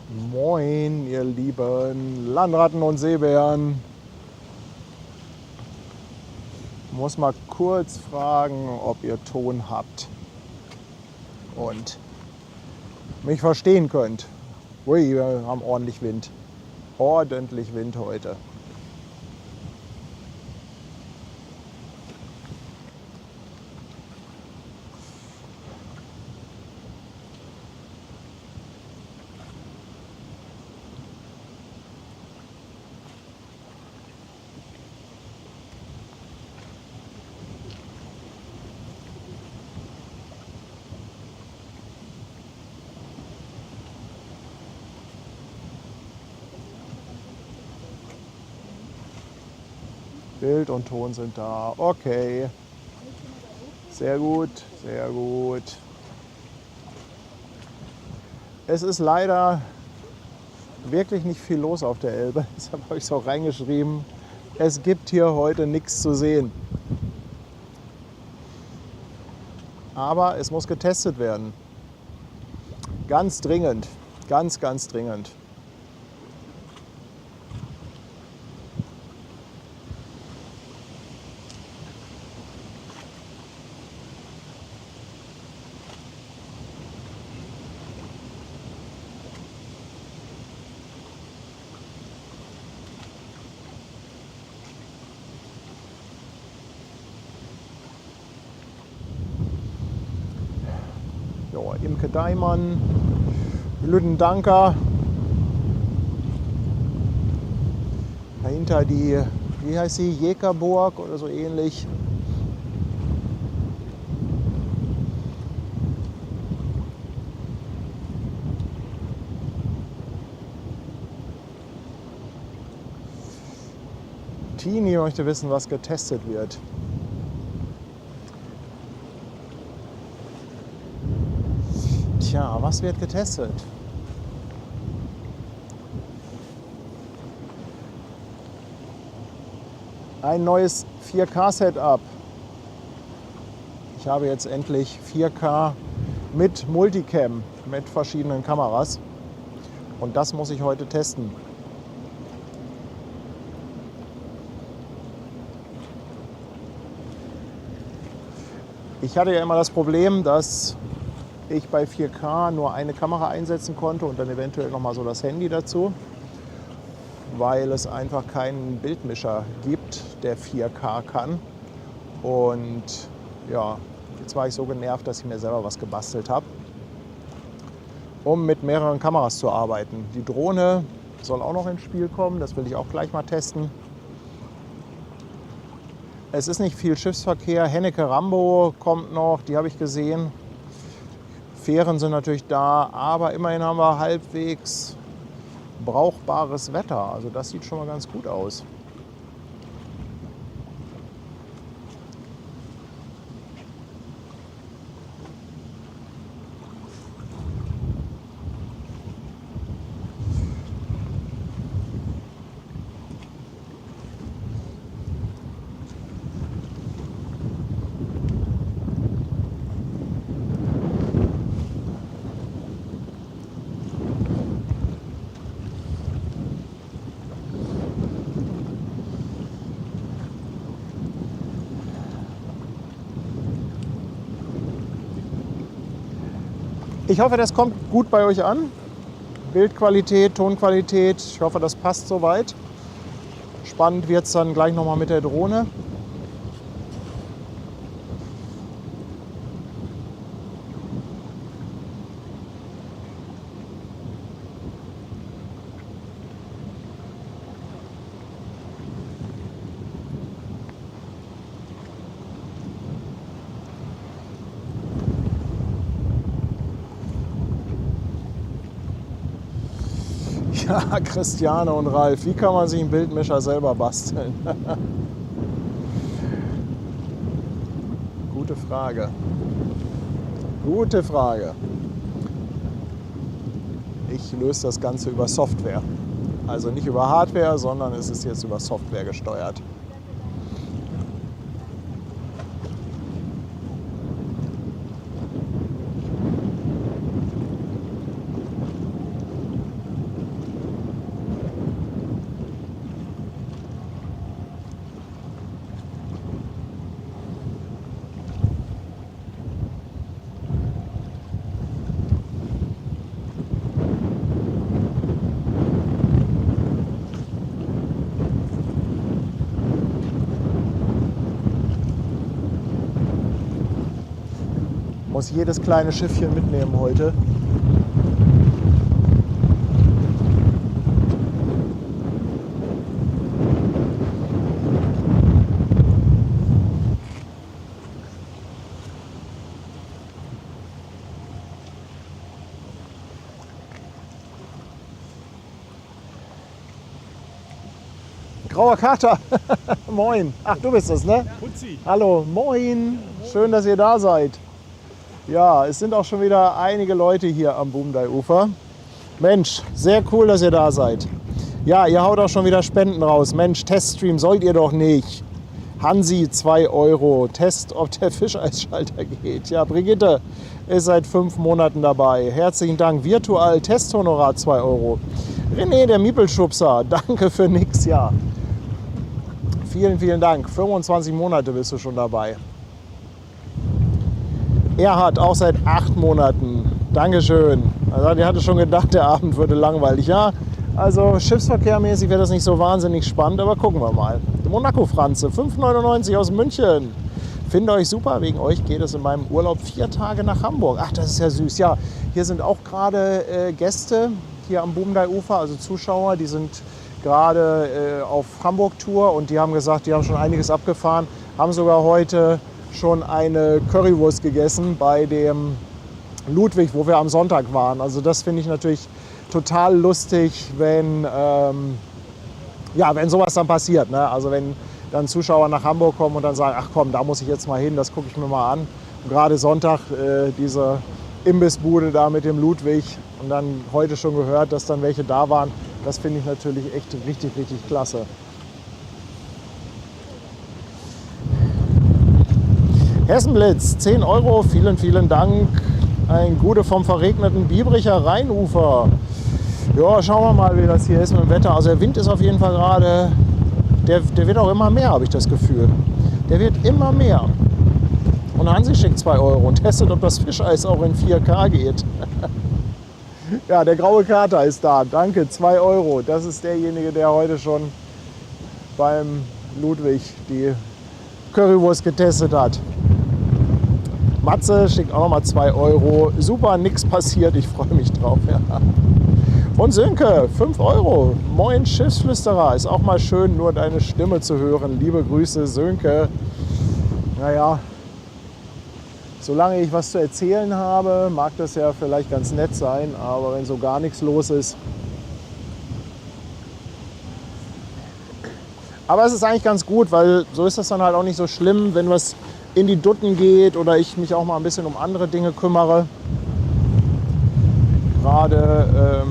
Moin, ihr lieben Landratten und Seebären. Muss mal kurz fragen, ob ihr Ton habt und mich verstehen könnt. Ui, wir haben ordentlich Wind. Ordentlich Wind heute. Bild und Ton sind da. Okay. Sehr gut, sehr gut. Es ist leider wirklich nicht viel los auf der Elbe. Deshalb habe ich es auch reingeschrieben. Es gibt hier heute nichts zu sehen. Aber es muss getestet werden. Ganz dringend. Ganz, ganz dringend. Ja, Imke Daimann, Lüdendanker. Dahinter die, wie heißt sie, Jäkerburg oder so ähnlich. Tini möchte wissen, was getestet wird. Tja, was wird getestet? Ein neues 4K-Setup. Ich habe jetzt endlich 4K mit Multicam, mit verschiedenen Kameras. Und das muss ich heute testen. Ich hatte ja immer das Problem, dass ich bei 4K nur eine Kamera einsetzen konnte und dann eventuell noch mal so das Handy dazu, weil es einfach keinen Bildmischer gibt, der 4K kann. Und ja, jetzt war ich so genervt, dass ich mir selber was gebastelt habe, um mit mehreren Kameras zu arbeiten. Die Drohne soll auch noch ins Spiel kommen, das will ich auch gleich mal testen. Es ist nicht viel Schiffsverkehr. Hennecke Rambo kommt noch, die habe ich gesehen. Fähren sind natürlich da, aber immerhin haben wir halbwegs brauchbares Wetter. Also das sieht schon mal ganz gut aus. Ich hoffe, das kommt gut bei euch an. Bildqualität, Tonqualität, ich hoffe, das passt soweit. Spannend wird es dann gleich nochmal mit der Drohne. Ja, Christiane und Ralf, wie kann man sich einen Bildmischer selber basteln? Gute Frage. Gute Frage. Ich löse das Ganze über Software. Also nicht über Hardware, sondern es ist jetzt über Software gesteuert. Muss jedes kleine Schiffchen mitnehmen heute. Grauer Kater, moin. Ach, du bist es, ne? Putzi. Hallo, moin. Schön, dass ihr da seid. Ja, es sind auch schon wieder einige Leute hier am Boomdai-Ufer. Mensch, sehr cool, dass ihr da seid. Ja, ihr haut auch schon wieder Spenden raus. Mensch, Teststream sollt ihr doch nicht. Hansi, 2 Euro. Test, ob der Fischeisschalter geht. Ja, Brigitte ist seit 5 Monaten dabei. Herzlichen Dank. Virtual Testhonorar, 2 Euro. René, der Miepelschubser, danke für nix, ja. Vielen, vielen Dank. 25 Monate bist du schon dabei. Erhard, auch seit 8 Monaten. Dankeschön. Also, die hatte schon gedacht, der Abend würde langweilig. Ja, also schiffsverkehrmäßig wäre das nicht so wahnsinnig spannend, aber gucken wir mal. Monaco-Franze, 5,99 aus München. Finde euch super, wegen euch geht es in meinem Urlaub 4 Tage nach Hamburg. Ach, das ist ja süß. Ja, hier sind auch gerade Gäste hier am Boomdai-Ufer, also Zuschauer, die sind gerade auf Hamburg-Tour und die haben gesagt, die haben schon einiges abgefahren, haben sogar heute schon eine Currywurst gegessen bei dem Ludwig, wo wir am Sonntag waren. Also das finde ich natürlich total lustig, wenn, ja, wenn sowas dann passiert. Ne? Also wenn dann Zuschauer nach Hamburg kommen und dann sagen, ach komm, da muss ich jetzt mal hin, das gucke ich mir mal an. Und gerade Sonntag diese Imbissbude da mit dem Ludwig und dann heute schon gehört, dass dann welche da waren. Das finde ich natürlich echt richtig, richtig klasse. Hessenblitz, 10 Euro, vielen, vielen Dank. Ein Gude vom verregneten Biebricher Rheinufer. Ja, schauen wir mal, wie das hier ist mit dem Wetter. Also der Wind ist auf jeden Fall gerade, der wird auch immer mehr, habe ich das Gefühl. Der wird immer mehr. Und Hansi schickt 2 Euro und testet, ob das Fischeis auch in 4K geht. Ja, der graue Kater ist da. Danke, 2 Euro. Das ist derjenige, der heute schon beim Ludwig die Currywurst getestet hat. Matze schickt auch nochmal 2 Euro. Super, nix passiert. Ich freue mich drauf. Ja. Und Sönke, 5 Euro. Moin Schiffsflüsterer. Ist auch mal schön, nur deine Stimme zu hören. Liebe Grüße, Sönke. Naja, solange ich was zu erzählen habe, mag das ja vielleicht ganz nett sein, aber wenn so gar nichts los ist. Aber es ist eigentlich ganz gut, weil so ist das dann halt auch nicht so schlimm, wenn was in die Dutten geht oder ich mich auch mal ein bisschen um andere Dinge kümmere. Gerade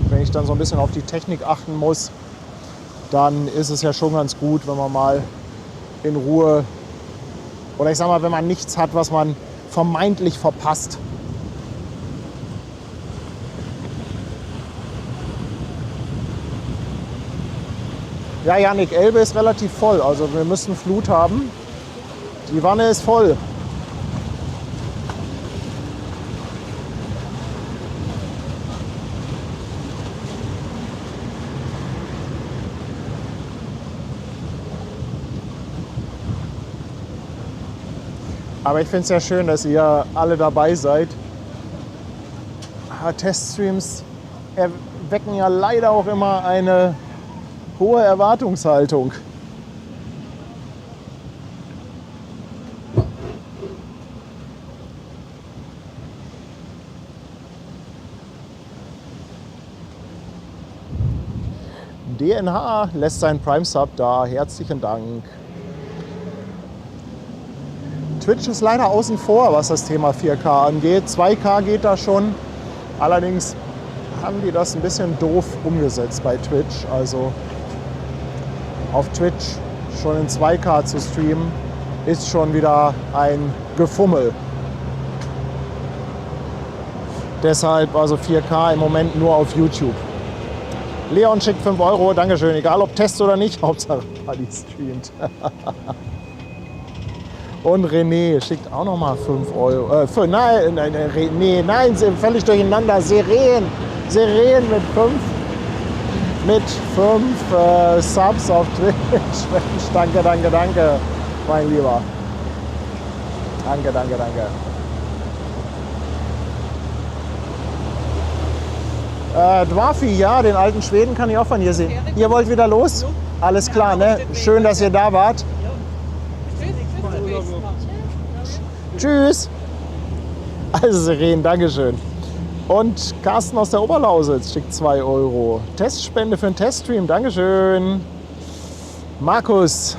wenn ich dann so ein bisschen auf die Technik achten muss, dann ist es ja schon ganz gut, wenn man mal in Ruhe, oder ich sag mal, wenn man nichts hat, was man vermeintlich verpasst. Ja, Janik, Elbe ist relativ voll, also wir müssen Flut haben. Die Wanne ist voll. Aber ich finde es ja schön, dass ihr alle dabei seid. Teststreams erwecken ja leider auch immer eine hohe Erwartungshaltung. DNH lässt seinen Prime-Sub da. Herzlichen Dank. Twitch ist leider außen vor, was das Thema 4K angeht. 2K geht da schon. Allerdings haben die das ein bisschen doof umgesetzt bei Twitch. Also auf Twitch schon in 2K zu streamen, ist schon wieder ein Gefummel. Deshalb also 4K im Moment nur auf YouTube. Leon schickt 5 Euro, Dankeschön. Egal ob Test oder nicht, Hauptsache Paddy streamt. Und René schickt auch noch mal 5 Euro. Nein, völlig durcheinander. Seren mit 5 Subs auf Twitch. Danke, mein Lieber. Danke, danke, danke. Dwarfi, ja, den alten Schweden kann ich auch von hier sehen. Ihr wollt wieder los? Alles klar, ne? Schön, dass ihr da wart. Tschüss. Also Seren, Dankeschön. Und Carsten aus der Oberlausitz schickt 2 €. Testspende für einen Teststream, Dankeschön. Markus,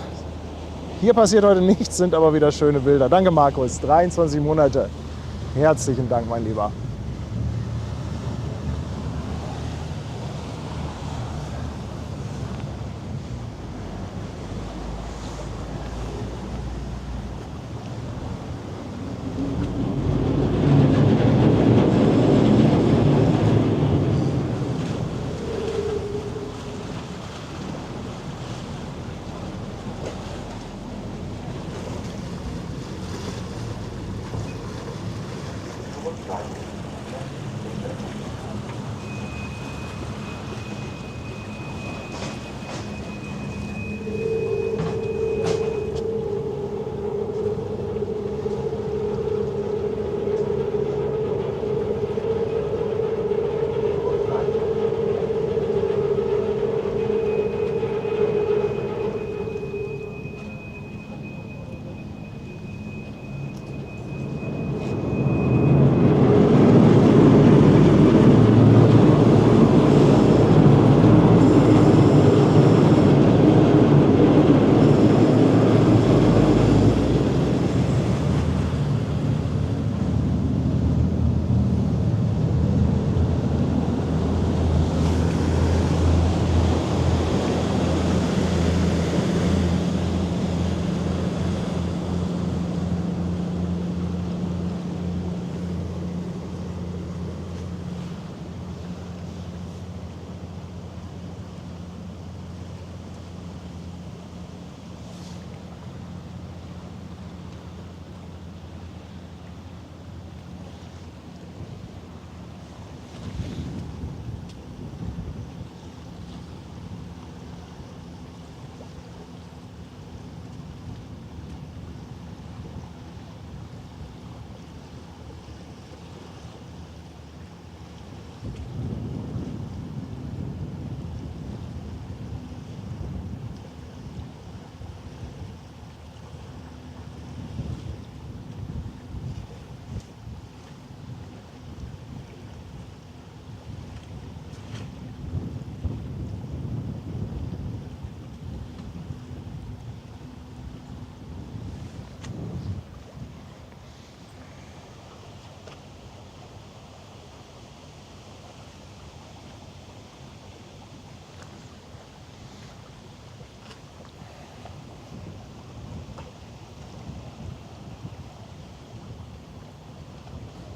hier passiert heute nichts, sind aber wieder schöne Bilder. Danke Markus, 23 Monate. Herzlichen Dank, mein Lieber.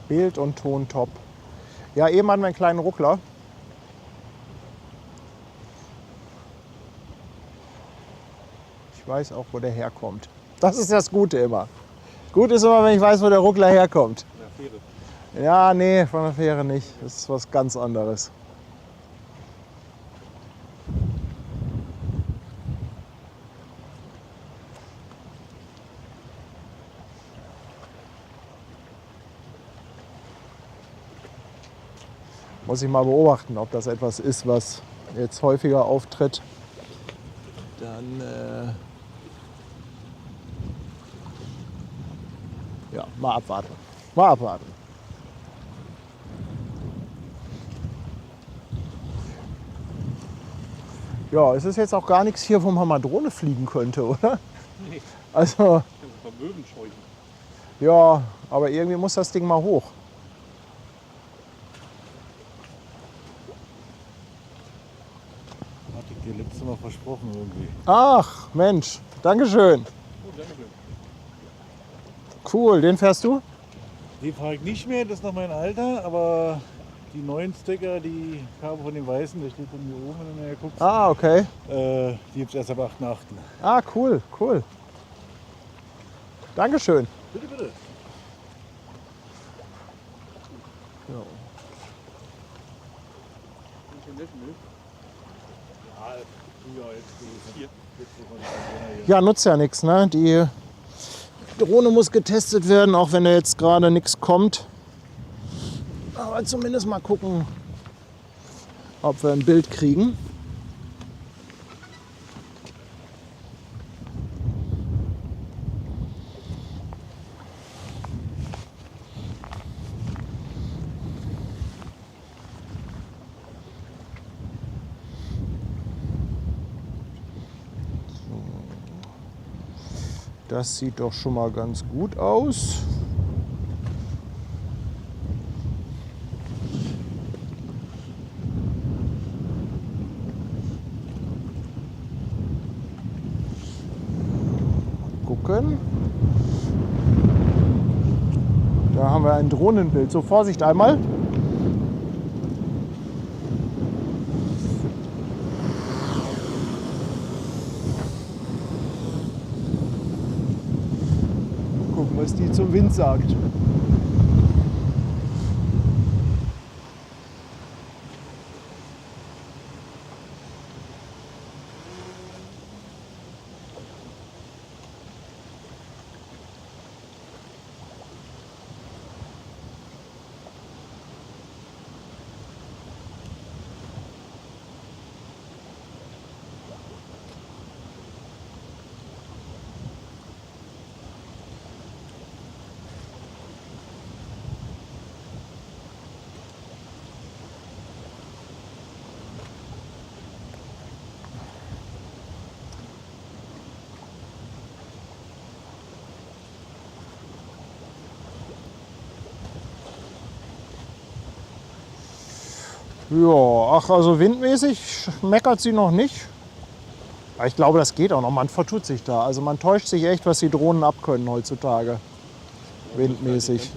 Bild und Ton top. Ja, eben hatten wir einen kleinen Ruckler. Ich weiß auch, wo der herkommt. Das ist das Gute immer. Gut ist immer, wenn ich weiß, wo der Ruckler herkommt. Von der Fähre? Ja, nee, von der Fähre nicht. Das ist was ganz anderes. Muss ich mal beobachten, ob das etwas ist, was jetzt häufiger auftritt. Dann ja, mal abwarten. Mal abwarten. Ja, es ist jetzt auch gar nichts hier, wo man mal Drohne fliegen könnte, oder? Nee. Also. Möwen scheuchen. Ja, aber irgendwie muss das Ding mal hoch. Hatte ich dir letztes Mal versprochen irgendwie. Ach, Mensch, Dankeschön. Oh, Dankeschön. Cool, den fährst du? Den fahre ich nicht mehr, das ist noch mein Alter, aber die neuen Sticker, die kamen von den Weißen, der steht bei mir oben, wenn du nachher guckst. Ah, okay. Die gibt es erst ab 8.8. Ah, cool, cool. Dankeschön. Bitte, bitte. Ja. Ja, nutzt ja nichts, ne? Die Drohne muss getestet werden, auch wenn da jetzt gerade nichts kommt. Aber zumindest mal gucken, ob wir ein Bild kriegen. Das sieht doch schon mal ganz gut aus. Gucken. Da haben wir ein Drohnenbild. So, Vorsicht einmal. Gucken, was die zum Wind sagt. Ja, ach, also windmäßig meckert sie noch nicht. Aber ich glaube, das geht auch noch. Man vertut sich da. Also man täuscht sich echt, was die Drohnen abkönnen heutzutage. Windmäßig.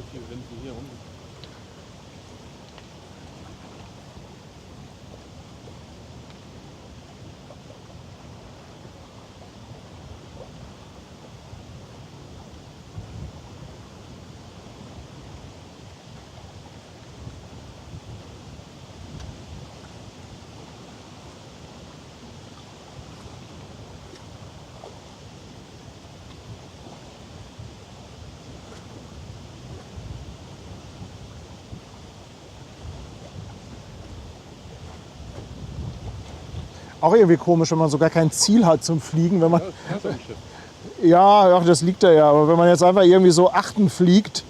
Auch irgendwie komisch, wenn man sogar kein Ziel hat zum Fliegen. Wenn man, ja, ach, das liegt da ja. Aber wenn man jetzt einfach irgendwie so achten fliegt.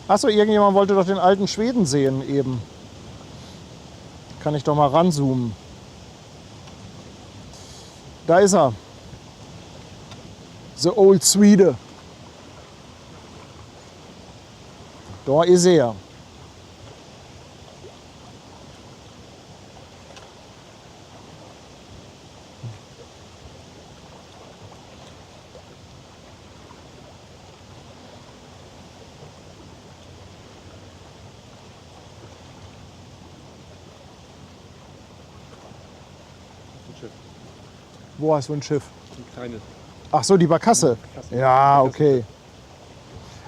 Achso, irgendjemand wollte doch den alten Schweden sehen eben. Kann ich doch mal ranzoomen. Da ist er. The Old Swede. Da ist er. Wo hast du ein Schiff? Ein kleines. Ach so, die Barkasse. Ja, okay.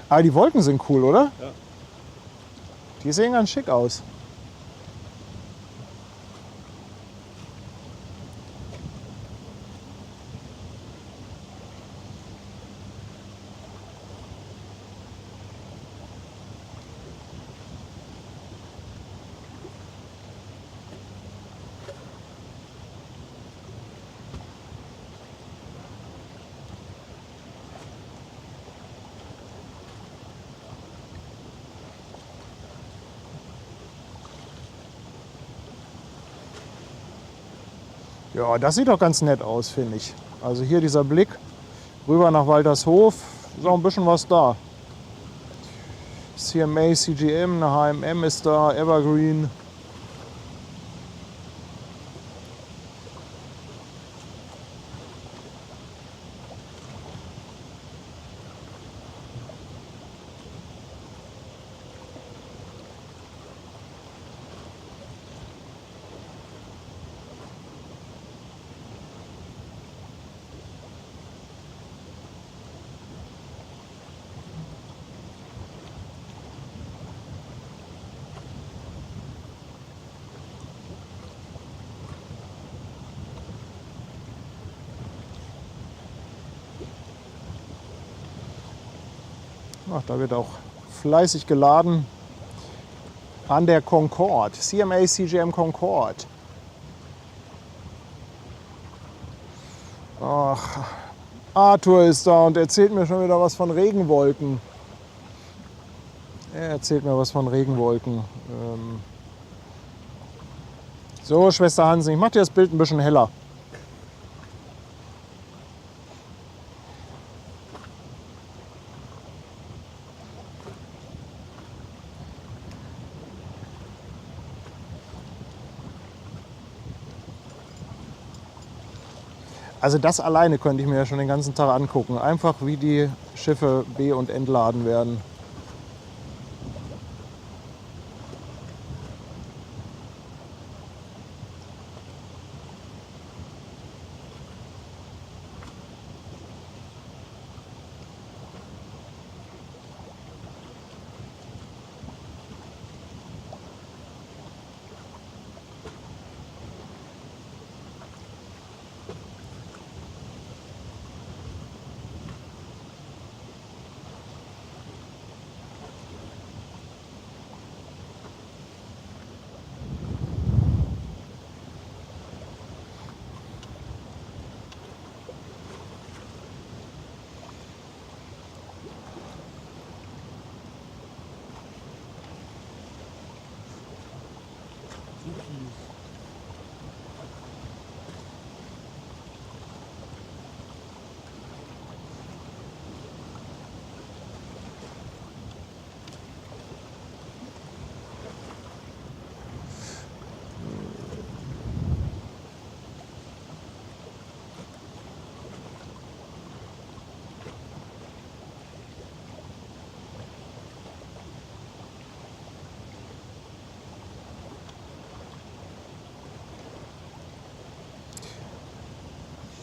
Aber die Wolken sind cool, oder? Ja. Die sehen ganz schick aus. Ja, das sieht doch ganz nett aus, finde ich. Also hier dieser Blick rüber nach Waltershof, ist auch ein bisschen was da. CMA, CGM, eine HMM ist da, Evergreen. Ach, da wird auch fleißig geladen an der Concorde, CMA CGM Concorde. Ach, Arthur ist da und erzählt mir schon wieder was von Regenwolken. Er erzählt mir was von Regenwolken. So, Schwester Hansen, ich mache dir das Bild ein bisschen heller. Also das alleine könnte ich mir ja schon den ganzen Tag angucken. Einfach wie die Schiffe be- und entladen werden.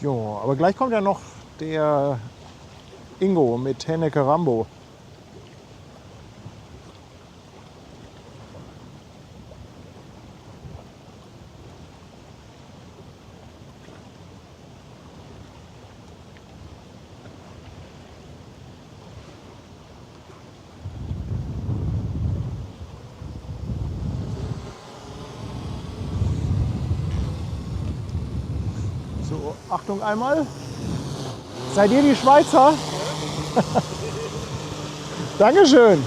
Jo, aber gleich kommt ja noch der Ingo mit Hennecke Rambo. So, Achtung einmal. Seid ihr die Schweizer? Dankeschön.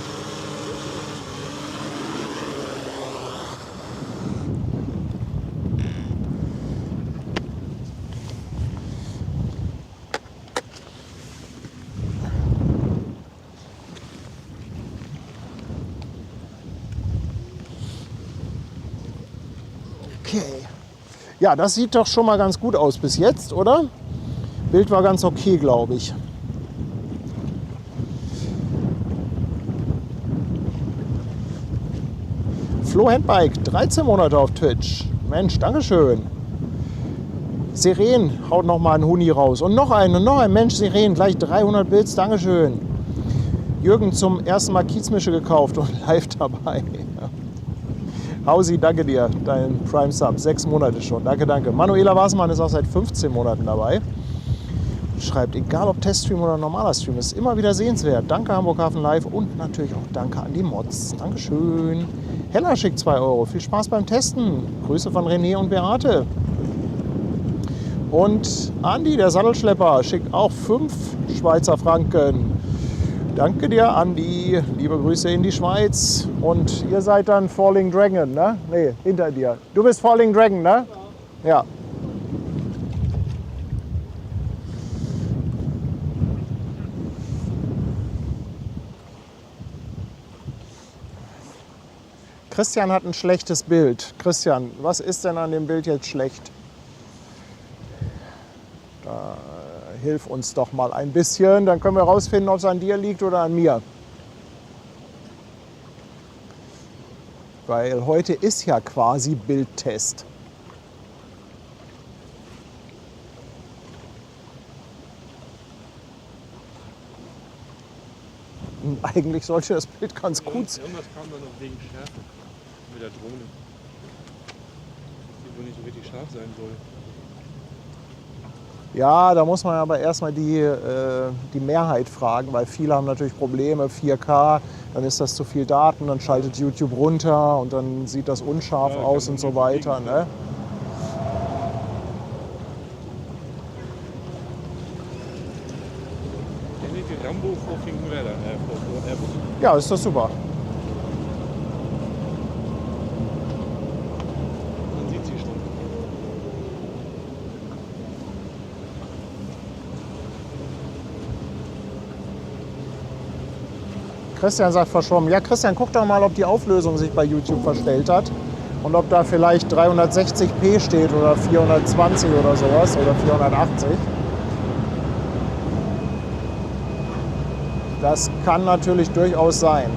Okay. Ja, das sieht doch schon mal ganz gut aus bis jetzt, oder? Bild war ganz okay, glaube ich. Flo Handbike, 13 Monate auf Twitch. Mensch, Dankeschön. Seren haut noch mal einen Huni raus. Und noch einen und noch ein. Mensch, Seren, gleich 300 Bits. Dankeschön. Jürgen zum ersten Mal Kiezmische gekauft und live dabei. Hausi, danke dir. Dein Prime Sub, 6 Monate schon. Danke, danke. Manuela Wassermann ist auch seit 15 Monaten dabei. Schreibt, egal ob Teststream oder normaler Stream, ist immer wieder sehenswert. Danke Hamburg Hafen Live und natürlich auch danke an die Mods. Dankeschön. Hella schickt 2 Euro. Viel Spaß beim Testen. Grüße von René und Beate. Und Andi, der Sattelschlepper, schickt auch 5 Schweizer Franken. Danke dir, Andi. Liebe Grüße in die Schweiz. Und ihr seid dann Falling Dragon, ne? Nee, hinter dir. Du bist Falling Dragon, ne? Ja. Christian hat ein schlechtes Bild. Christian, was ist denn an dem Bild jetzt schlecht? Da hilf uns doch mal ein bisschen, dann können wir rausfinden, ob es an dir liegt oder an mir. Weil heute ist ja quasi Bildtest. Und eigentlich sollte das Bild ganz gut sein. Irgendwas kam da noch wegen Schärfe mit der Drohne. Die wohl nicht so richtig scharf sein soll. Ja, da muss man aber erstmal die Mehrheit fragen, weil viele haben natürlich Probleme, 4K, dann ist das zu viel Daten, dann schaltet YouTube runter und dann sieht das unscharf Ja, aus kann und man so weiter. nicht Ne? Der nimmt den Rambo vor 500 vor Airbus. Ja, ist das super. Man sieht sie schon. Christian sagt verschwommen. Ja, Christian, guck doch mal, ob die Auflösung sich bei YouTube verstellt hat und ob da vielleicht 360p steht oder 420 oder sowas oder 480. Das kann natürlich durchaus sein.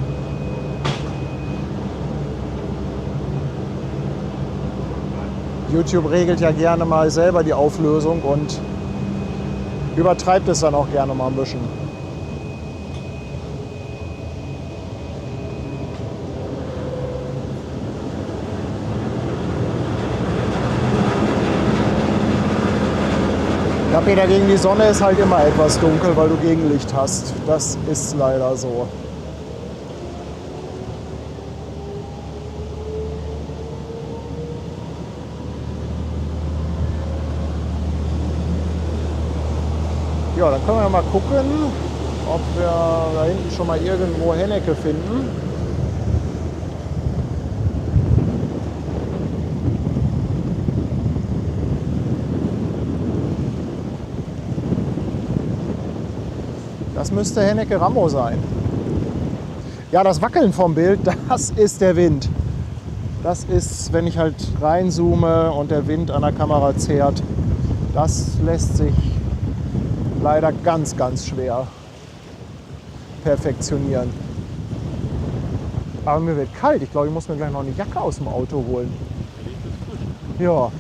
YouTube regelt ja gerne mal selber die Auflösung und übertreibt es dann auch gerne mal ein bisschen. Ja, Peter, gegen die Sonne ist halt immer etwas dunkel, weil du Gegenlicht hast. Das ist leider so. Ja, dann können wir mal gucken, ob wir da hinten schon mal irgendwo Hennecke finden. Das müsste Hennecke Rambo sein. Ja, das Wackeln vom Bild, das ist der Wind. Das ist, wenn ich halt reinzoome und der Wind an der Kamera zehrt. Das lässt sich leider ganz, ganz schwer perfektionieren. Aber mir wird kalt. Ich glaube, ich muss mir gleich noch eine Jacke aus dem Auto holen. Ja.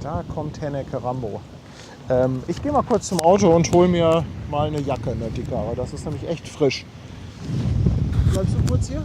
Da kommt Hennecke Rambo. Ich gehe mal kurz zum Auto und hole mir mal eine Jacke, eine dickere. Das ist nämlich echt frisch. Bleibst du kurz hier?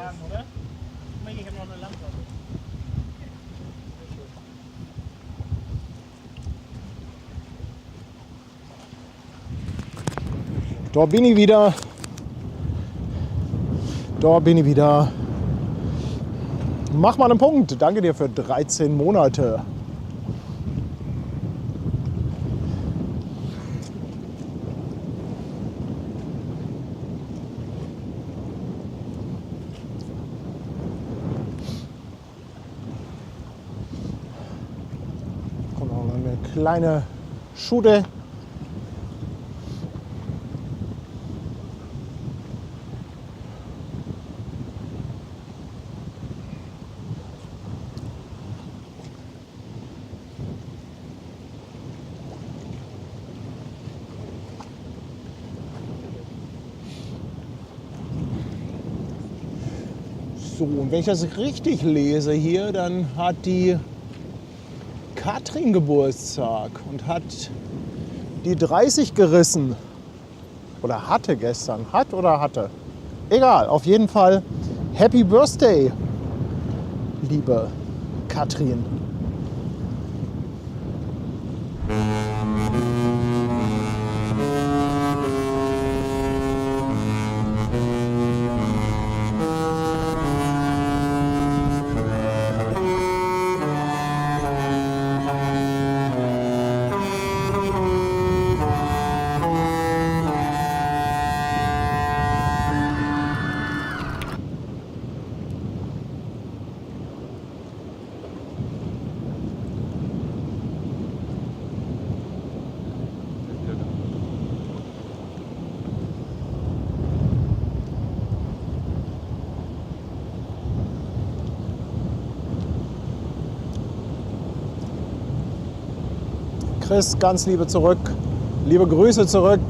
sagen, oder? Ich habe noch eine Lampe. Da bin ich wieder. Da bin ich wieder. Mach mal einen Punkt. Danke dir für 13 Monate. Kommt noch eine kleine Schude. So, und wenn ich das richtig lese hier, dann hat die Katrin Geburtstag und hat die 30 gerissen. Oder hatte gestern. Hat oder hatte. Egal, auf jeden Fall Happy Birthday, liebe Katrin. Chris, ganz liebe Grüße zurück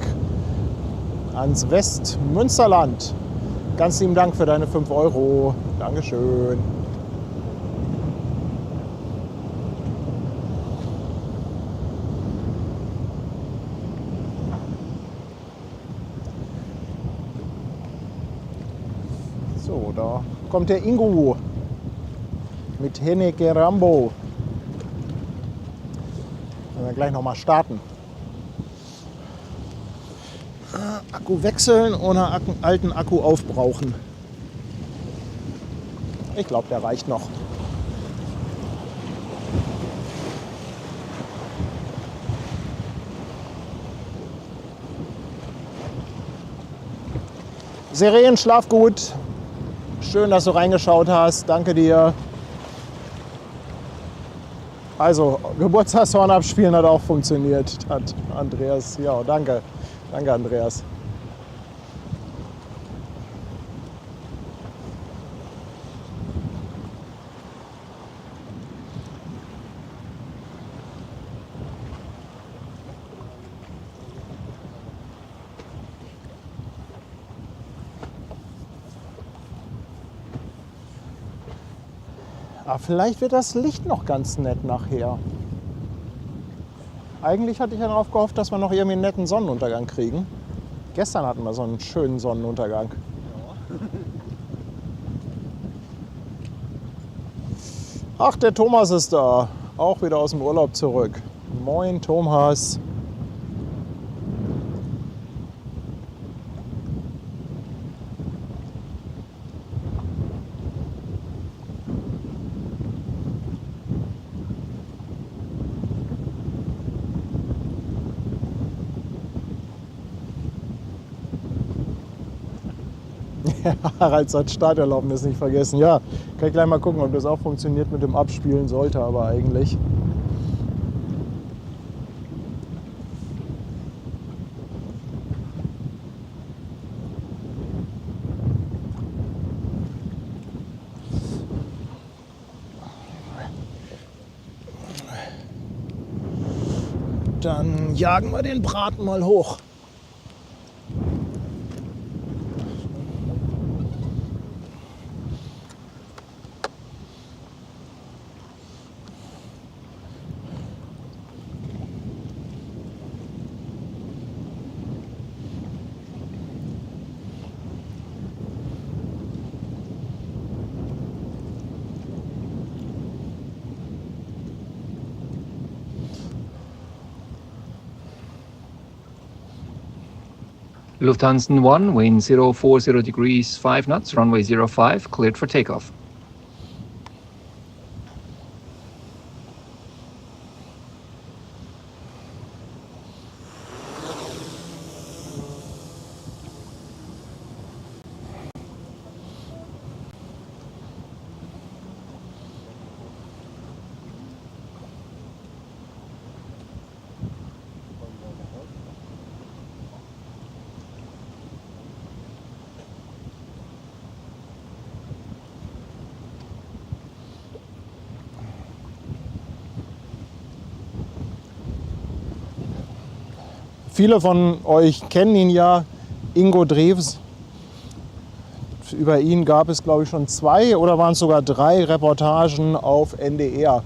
ans Westmünsterland. Ganz lieben Dank für deine 5 Euro. Dankeschön. So, da kommt der Ingo mit Henneke Rambo. Wir gleich noch mal starten. Akku wechseln oder alten Akku aufbrauchen. Ich glaube, der reicht noch. Seren, schlaf gut. Schön, dass du reingeschaut hast. Danke dir. Also, Geburtstagshorn abspielen hat auch funktioniert, hat Andreas. Ja, danke. Danke, Andreas. Aber vielleicht wird das Licht noch ganz nett nachher. Eigentlich hatte ich ja darauf gehofft, dass wir noch irgendwie einen netten Sonnenuntergang kriegen. Gestern hatten wir so einen schönen Sonnenuntergang. Ach, der Thomas ist da. Auch wieder aus dem Urlaub zurück. Moin, Thomas. Harald hat Starterlaubnis nicht vergessen. Ja, kann ich gleich mal gucken, ob das auch funktioniert mit dem Abspielen. Sollte aber eigentlich. Dann jagen wir den Braten mal hoch. Lufthansa 1, wind 040 degrees 5 knots, runway 05, cleared for takeoff. Viele von euch kennen ihn ja, Ingo Drews. Über ihn gab es, glaube ich, schon 2 oder waren es sogar 3 Reportagen auf NDR.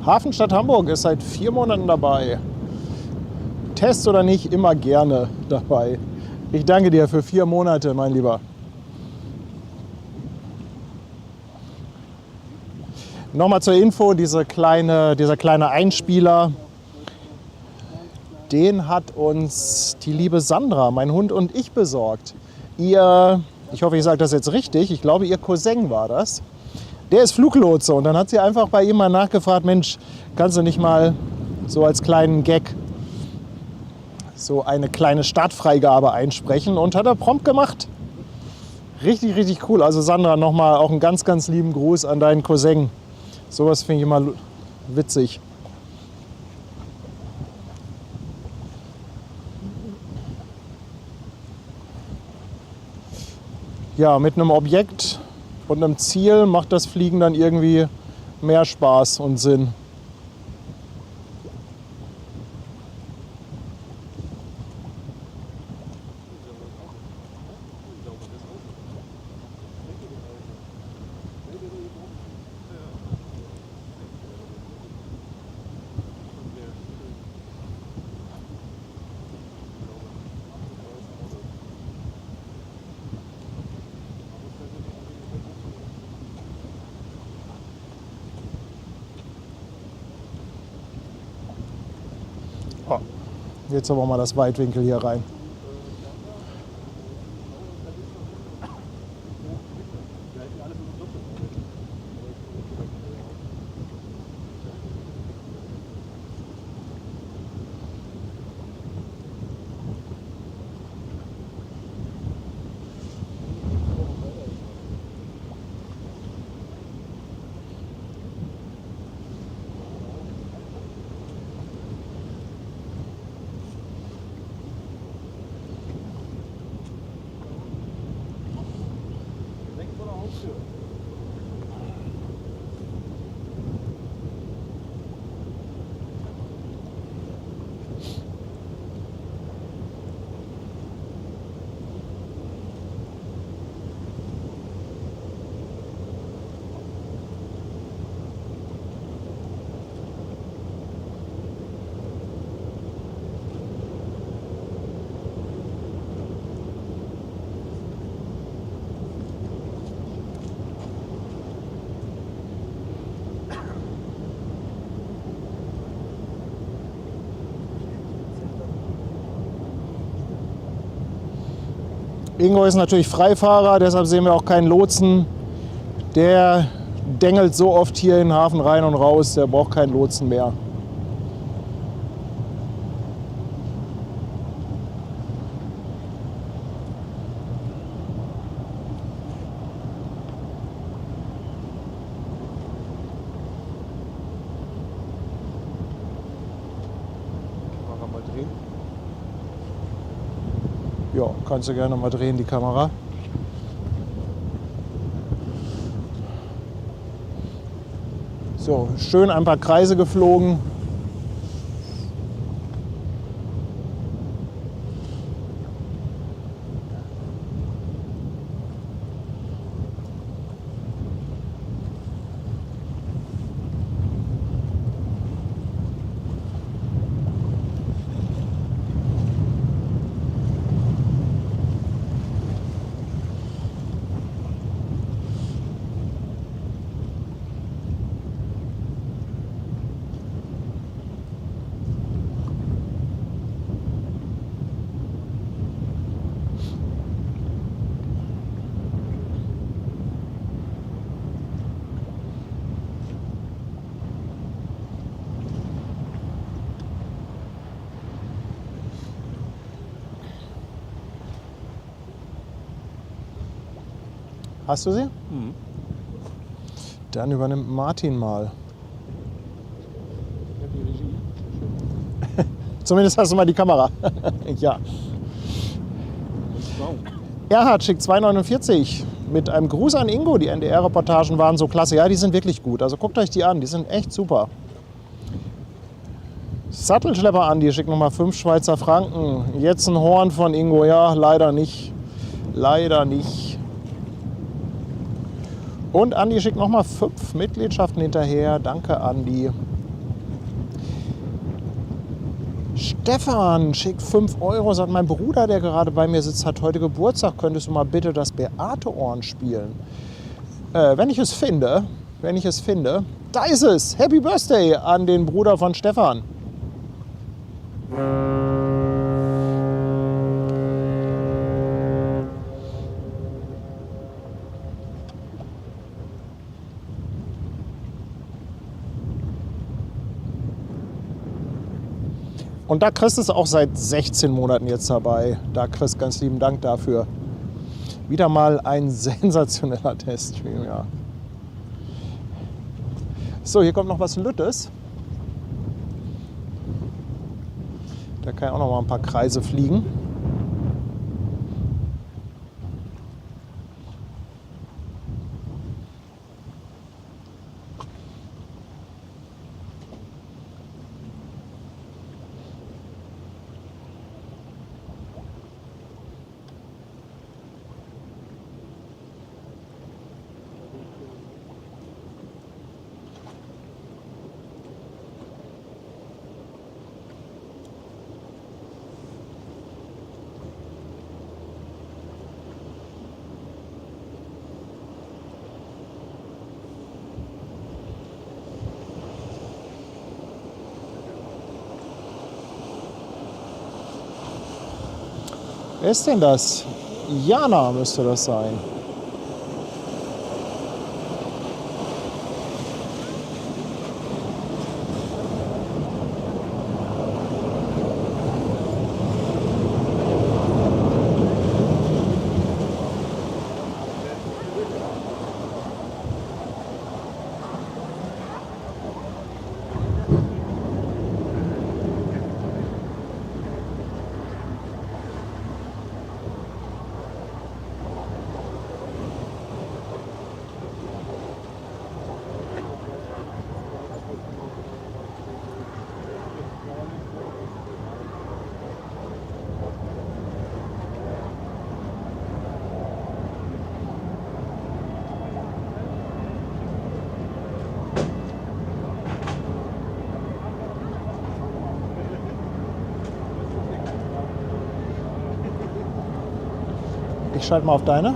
Hafenstadt Hamburg ist seit 4 Monaten dabei. Test oder nicht, immer gerne dabei. Ich danke dir für 4 Monate, mein Lieber. Nochmal zur Info, dieser kleine Einspieler, den hat uns die liebe Sandra, mein Hund und ich besorgt. Ich hoffe, ich sage das jetzt richtig, ich glaube, ihr Cousin war das. Der ist Fluglotse und dann hat sie einfach bei ihm mal nachgefragt, Mensch, kannst du nicht mal so als kleinen Gag so eine kleine Startfreigabe einsprechen, und hat er prompt gemacht. Richtig, richtig cool. Also Sandra, nochmal auch einen ganz, ganz lieben Gruß an deinen Cousin. Sowas finde ich immer witzig. Ja, mit einem Objekt und einem Ziel macht das Fliegen dann irgendwie mehr Spaß und Sinn. Jetzt aber mal das Weitwinkel hier rein. Ingo ist natürlich Freifahrer, deshalb sehen wir auch keinen Lotsen. Der dengelt so oft hier in den Hafen rein und raus, der braucht keinen Lotsen mehr. Mal drehen. Ja, kannst du gerne mal drehen, die Kamera. So, schön ein paar Kreise geflogen. Hast du sie? Mhm. Dann übernimmt Martin mal. Ja, die Regie. Zumindest hast du mal die Kamera. Ja. Wow. Erhard schickt 2,49 mit einem Gruß an Ingo. Die NDR-Reportagen waren so klasse. Ja, die sind wirklich gut. Also guckt euch die an. Die sind echt super. Sattelschlepper Andi schickt nochmal 5 Schweizer Franken. Jetzt ein Horn von Ingo. Ja, leider nicht. Leider nicht. Und Andi schickt nochmal 5 Mitgliedschaften hinterher. Danke, Andi. Stefan schickt 5 Euro, sagt mein Bruder, der gerade bei mir sitzt, hat heute Geburtstag. Könntest du mal bitte das Beate-Ohren spielen? Wenn ich es finde, da ist es. Happy Birthday an den Bruder von Stefan. Und da Chris ist auch seit 16 Monaten jetzt dabei. Da Chris, ganz lieben Dank dafür. Wieder mal ein sensationeller Teststream, ja. So, hier kommt noch was Lüttes. Da kann ich auch noch mal ein paar Kreise fliegen. Wer ist denn das? Jana müsste das sein. Ich schalte mal auf deine.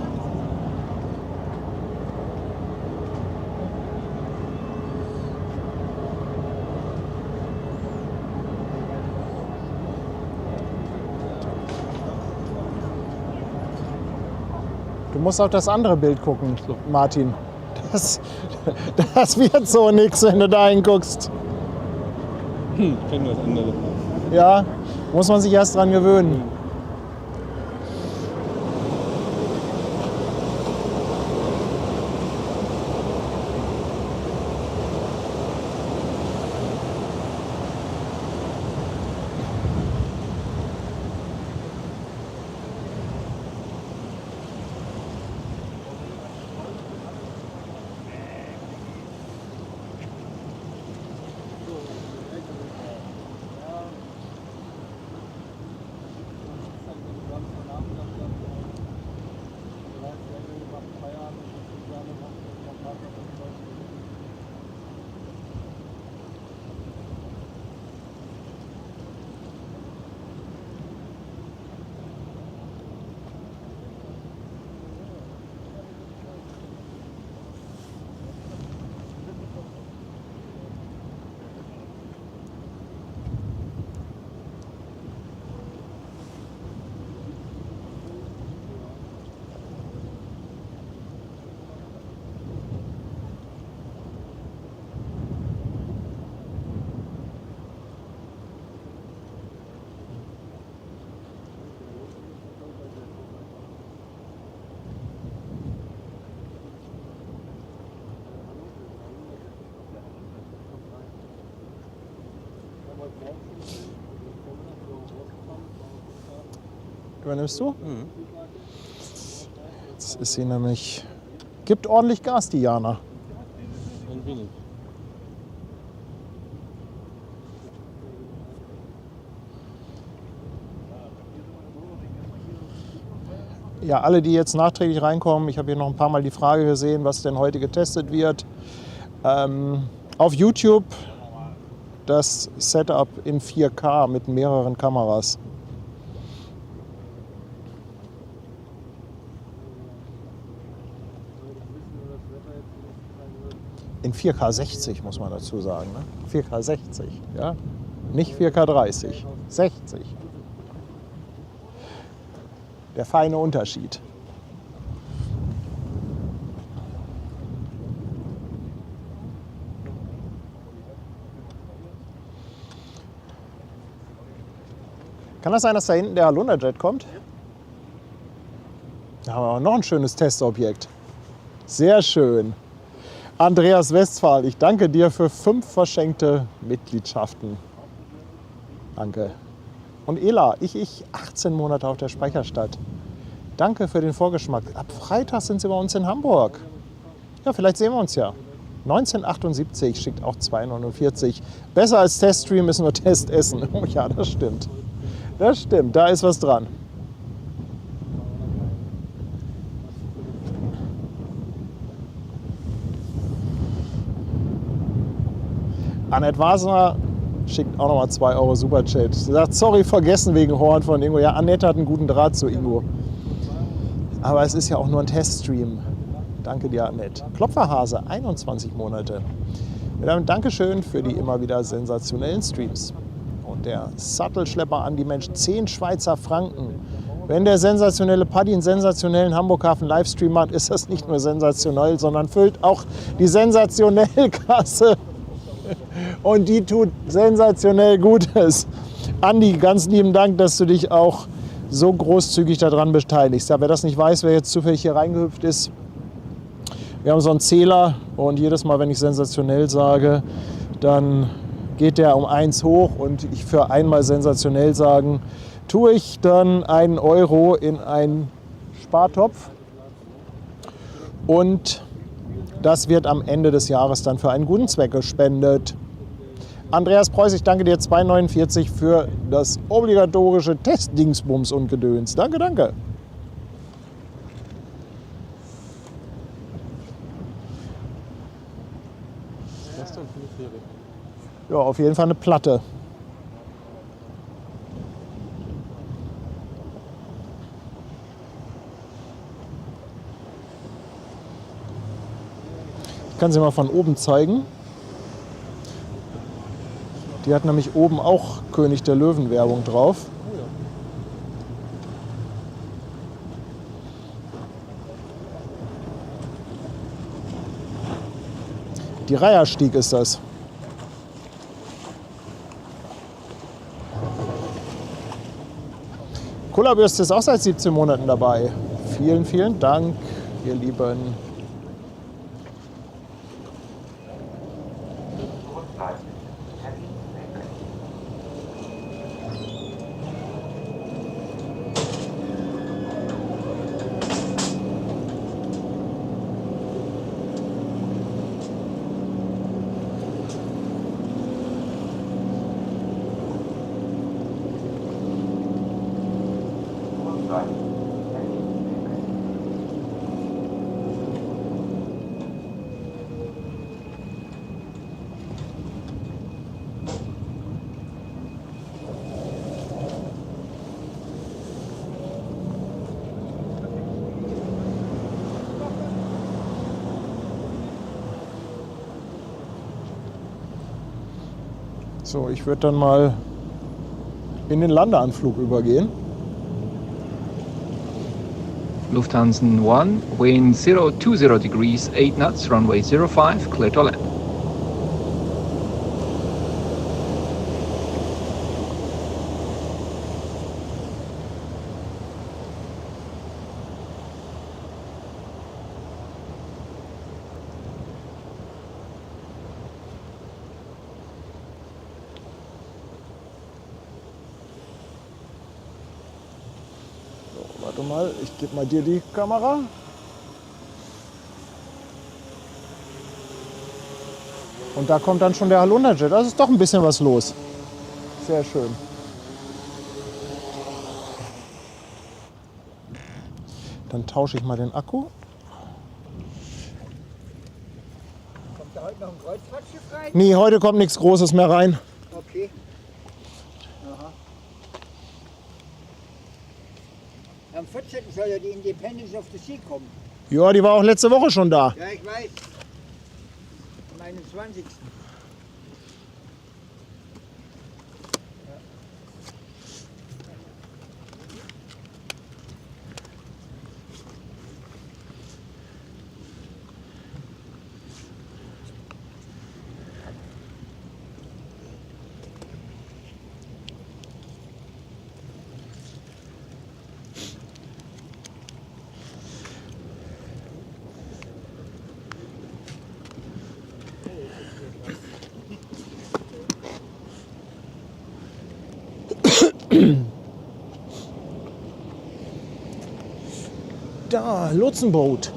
Du musst auf das andere Bild gucken, Martin. Das wird so nix, wenn du da hinguckst. Ich kenne was anderes. Ja, muss man sich erst dran gewöhnen. Übernimmst du? Jetzt ist sie nämlich... Gibt ordentlich Gas, die Jana. Ein wenig. Ja, alle, die jetzt nachträglich reinkommen, ich habe hier noch ein paar Mal die Frage gesehen, was denn heute getestet wird. Auf YouTube das Setup in 4K mit mehreren Kameras. In 4K 60 muss man dazu sagen. Ne? 4K 60, ja? Nicht 4K 30, 60. Der feine Unterschied. Kann das sein, dass da hinten der Lunderjet kommt? Da haben wir auch noch ein schönes Testobjekt. Sehr schön. Andreas Westphal, ich danke dir für 5 verschenkte Mitgliedschaften. Danke. Und Ela, ich 18 Monate auf der Speicherstadt. Danke für den Vorgeschmack. Ab Freitag sind sie bei uns in Hamburg. Ja, vielleicht sehen wir uns ja. 1978 schickt auch 2,49. Besser als Teststream ist nur Testessen. Oh ja, das stimmt. Das stimmt, da ist was dran. Annette Wasner schickt auch nochmal 2 Euro Superchat. Sie sagt, sorry, vergessen wegen Horn von Ingo. Ja, Annette hat einen guten Draht zu Ingo. Aber es ist ja auch nur ein Teststream. Danke dir, Annette. Klopferhase, 21 Monate. Mit einem Dankeschön für die immer wieder sensationellen Streams. Und der Sattelschlepper an die Mensch, 10 Schweizer Franken. Wenn der sensationelle Paddy einen sensationellen Hamburg-Hafen Livestream macht, ist das nicht nur sensationell, sondern füllt auch die Sensationellkasse. Und die tut sensationell Gutes. Andi, ganz lieben Dank, dass du dich auch so großzügig daran beteiligst. Ja, wer das nicht weiß, wer jetzt zufällig hier reingehüpft ist, wir haben so einen Zähler und jedes Mal, wenn ich sensationell sage, dann geht der um 1 hoch und ich für einmal sensationell sagen, tue ich dann 1 Euro in einen Spartopf und das wird am Ende des Jahres dann für einen guten Zweck gespendet. Andreas Preuß, ich danke dir 2,49 für das obligatorische Testdingsbums und Gedöns. Danke, danke. Was denn für eine Fähre? Ja, auf jeden Fall eine Platte. Ich kann sie mal von oben zeigen. Die hat nämlich oben auch König der Löwen Werbung drauf. Die Reiherstieg ist das. Cola-Bürste ist auch seit 17 Monaten dabei. Vielen, vielen Dank, ihr Lieben. So, ich würde dann mal in den Landeanflug übergehen. Lufthansa 1, wind 020 degrees, 8 knots, runway 05, clear to land. Warte mal, ich gebe mal dir die Kamera. Und da kommt dann schon der Halunderjet. Da ist doch ein bisschen was los. Sehr schön. Dann tausche ich mal den Akku. Kommt da heute noch ein Kreuzfahrtschiff rein? Nee, heute kommt nichts Großes mehr rein. Okay. Aha. Am 14. soll ja die Independence of the Sea kommen. Ja, die war auch letzte Woche schon da. Ja, ich weiß. Am 21. Da, Lotsenboot.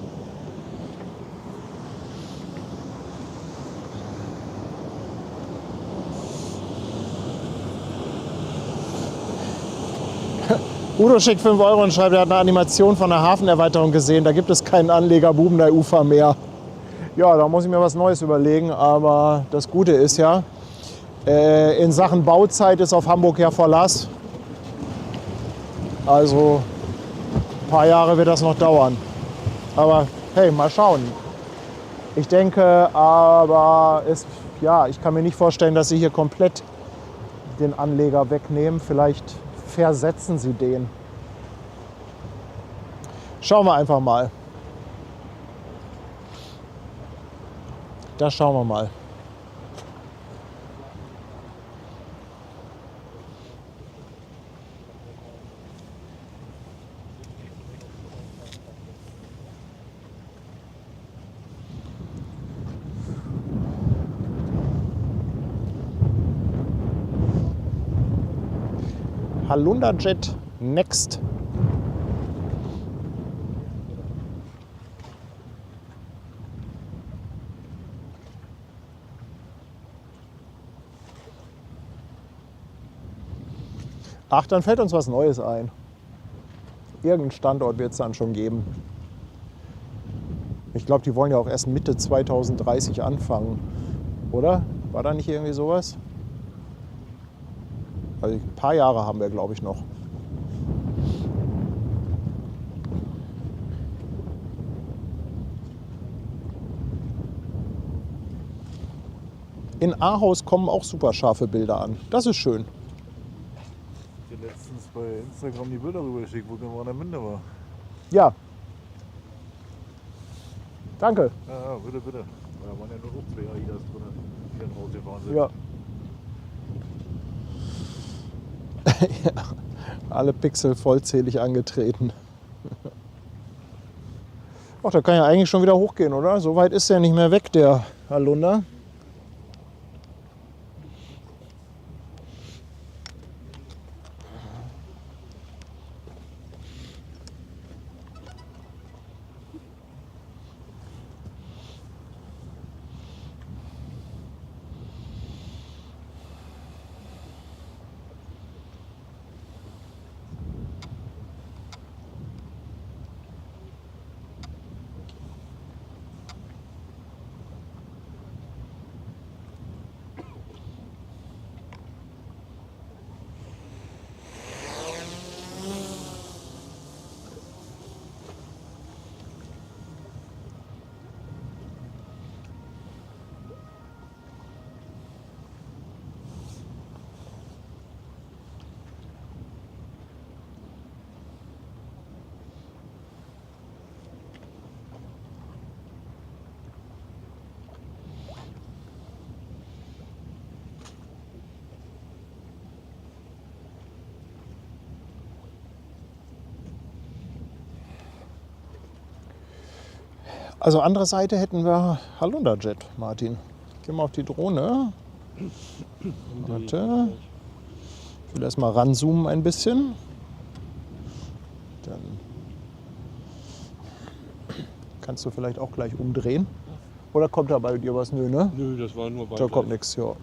Udo schickt 5 Euro und schreibt, er hat eine Animation von der Hafenerweiterung gesehen. Da gibt es keinen Anleger Bubenei Ufer mehr. Ja, da muss ich mir was Neues überlegen. Aber das Gute ist ja, in Sachen Bauzeit ist auf Hamburg ja Verlass. Also ein paar Jahre wird das noch dauern. Aber hey, mal schauen. Ich denke aber, ich kann mir nicht vorstellen, dass sie hier komplett den Anleger wegnehmen. Vielleicht versetzen sie den. Schauen wir einfach mal. Da schauen wir mal. Halunderjet Next. Ach, dann fällt uns was Neues ein. Irgendeinen Standort wird es dann schon geben. Ich glaube, die wollen ja auch erst Mitte 2030 anfangen, oder? War da nicht irgendwie sowas? Also ein paar Jahre haben wir, glaube ich, noch. In Ahaus kommen auch super scharfe Bilder an. Das ist schön. Ich habe letztens bei Instagram die Bilder rübergeschickt, wo Warnemünde war. Ja. Danke. Ja, bitte, bitte. Da waren ja nur noch 2 AIDAs drin, die dann rausgefahren sind. Ja. Alle Pixel vollzählig angetreten. Ach, der kann ja eigentlich schon wieder hochgehen, oder? So weit ist er nicht mehr weg, der Halunder. Also andere Seite hätten wir Halunderjet, Martin. Gehen wir auf die Drohne. Warte. Ich will erstmal ranzoomen ein bisschen. Dann kannst du vielleicht auch gleich umdrehen. Oder kommt da bei dir was? Nö, ne? Nö, das war nur bei. Da kommt nichts, ja.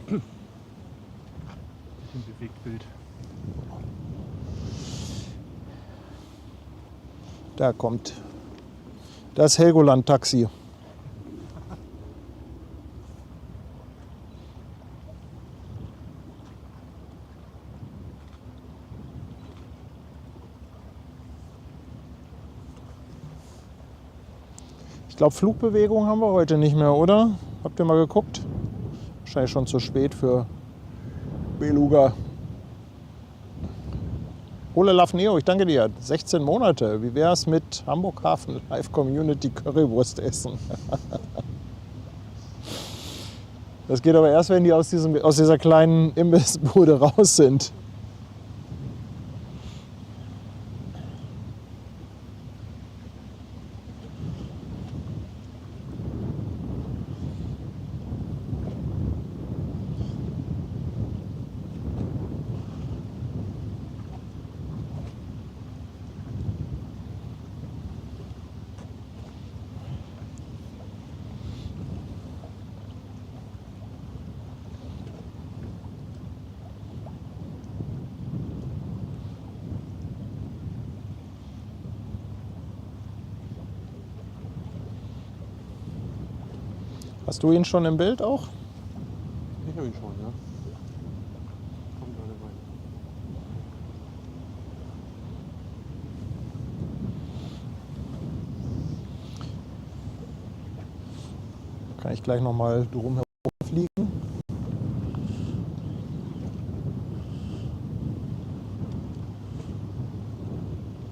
Ein Bewegtbild. Da kommt das Helgoland-Taxi. Ich glaube, Flugbewegung haben wir heute nicht mehr, oder? Habt ihr mal geguckt? Wahrscheinlich schon zu spät für Beluga. Ole Lafneo, ich danke dir. 16 Monate. Wie wäre es mit Hamburg Hafen Live Community Currywurst essen? Das geht aber erst, wenn die aus dieser kleinen Imbissbude raus sind. Hast du ihn schon im Bild auch? Ich habe ihn schon, ja. Kommt gerade rein. Kann ich gleich noch mal drumherum fliegen?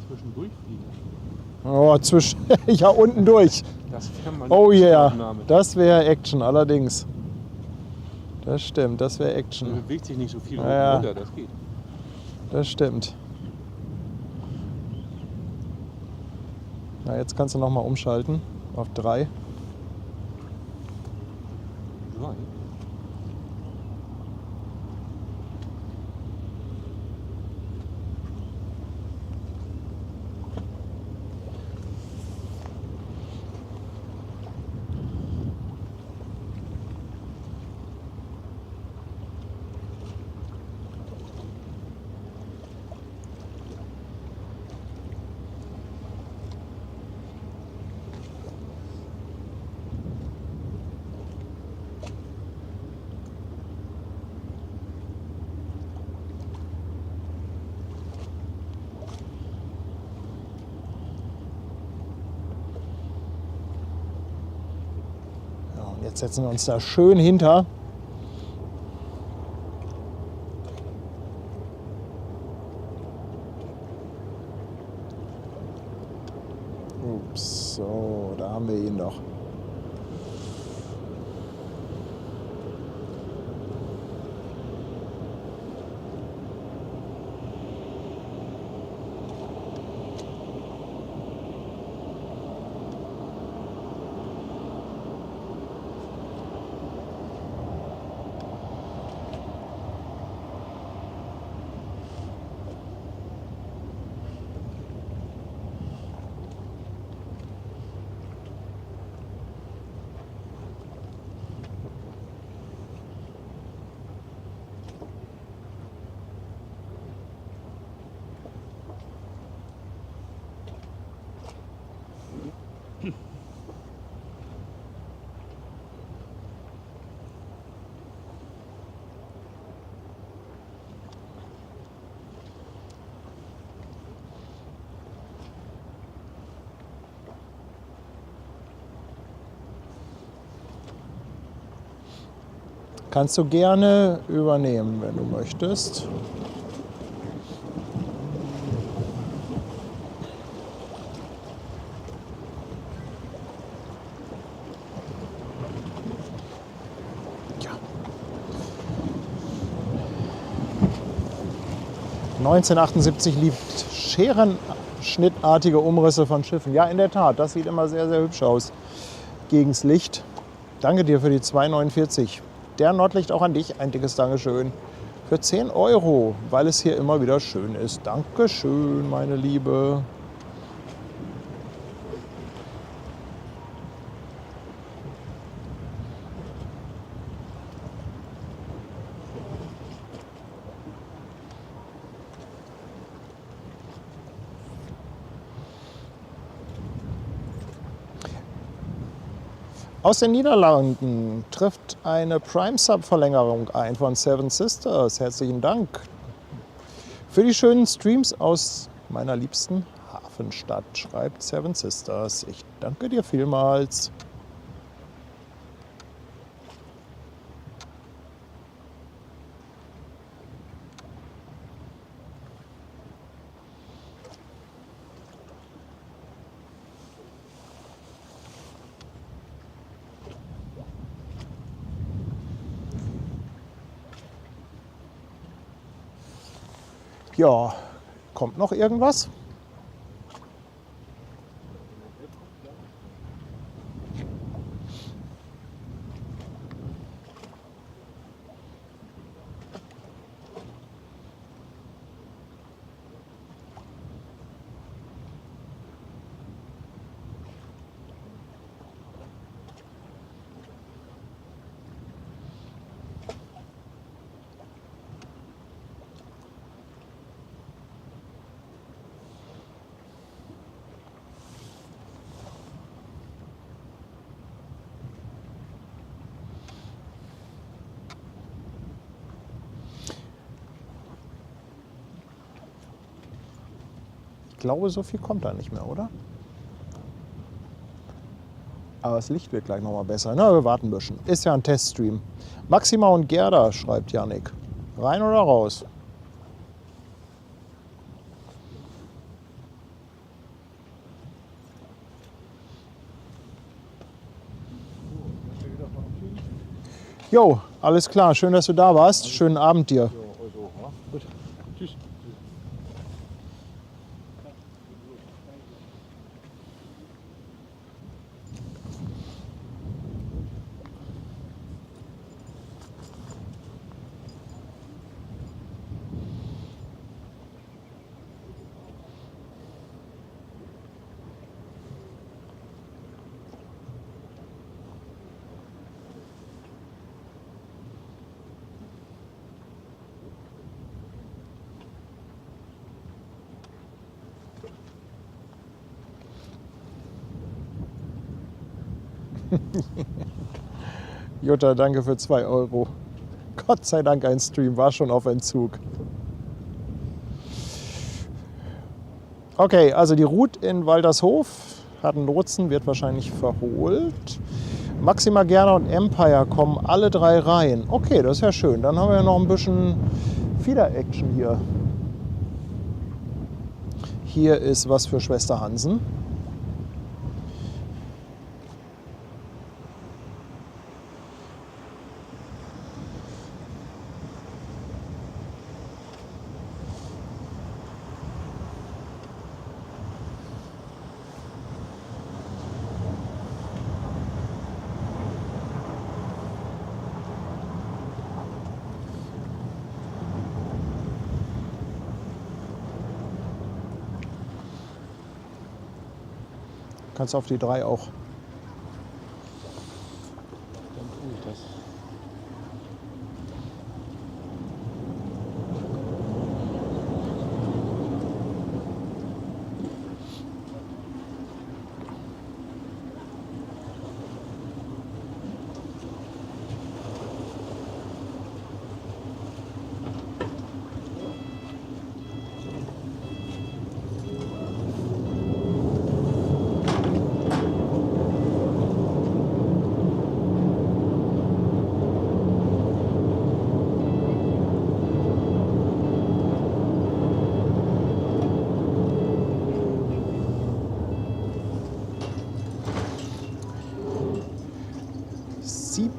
Zwischendurch fliegen. Oh, ja, unten durch. Das wäre mal Oh yeah, Aufnahme. das wäre Action allerdings. Das stimmt, das wäre Man Action. bewegt sich nicht so viel Ja. runter, das geht. Das stimmt. Na, jetzt kannst du noch mal umschalten auf 3. 3. Ja, und jetzt setzen wir uns da schön hinter. Ups, so, da haben wir ihn doch. Kannst du gerne übernehmen, wenn du möchtest. Ja. 1978 liebt scherenschnittartige Umrisse von Schiffen. Ja, in der Tat, das sieht immer sehr, sehr hübsch aus gegens Licht. Danke dir für die 2,49. Der Nordlicht auch an dich. Ein dickes Dankeschön. Für 10 €, weil es hier immer wieder schön ist. Dankeschön, meine Liebe. Aus den Niederlanden trifft eine Prime-Sub-Verlängerung ein von Seven Sisters. Herzlichen Dank für die schönen Streams aus meiner liebsten Hafenstadt, schreibt Seven Sisters. Ich danke dir vielmals. Ja, kommt noch irgendwas? Ich glaube, so viel kommt da nicht mehr, oder? Aber das Licht wird gleich noch mal besser. Na, wir warten ein bisschen. Ist ja ein Teststream. Maxima und Gerda, schreibt Yannick. Rein oder raus? Jo, alles klar. Schön, dass du da warst. Schönen Abend dir. Gut. Tschüss. Jutta, danke für 2 Euro. Gott sei Dank ein Stream, war schon auf Entzug. Okay, also die Route in Waltershof hat einen Lotsen, wird wahrscheinlich verholt. Maxima, Gerda und Empire kommen alle 3 rein. Okay, das ist ja schön. Dann haben wir ja noch ein bisschen Fieder-Action hier. Hier ist was für Schwester Hansen. Kannst auf die 3 auch. Dann tue ich das.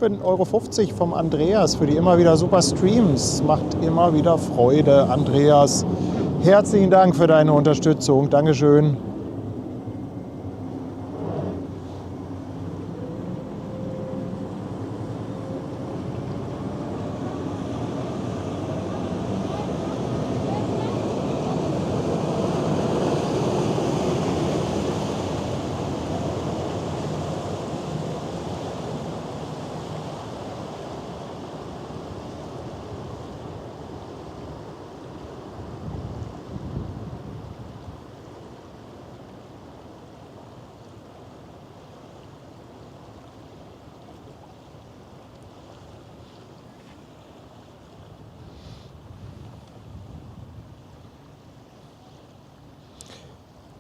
€7,50 vom Andreas für die immer wieder super Streams. Macht immer wieder Freude, Andreas. Herzlichen Dank für deine Unterstützung. Dankeschön.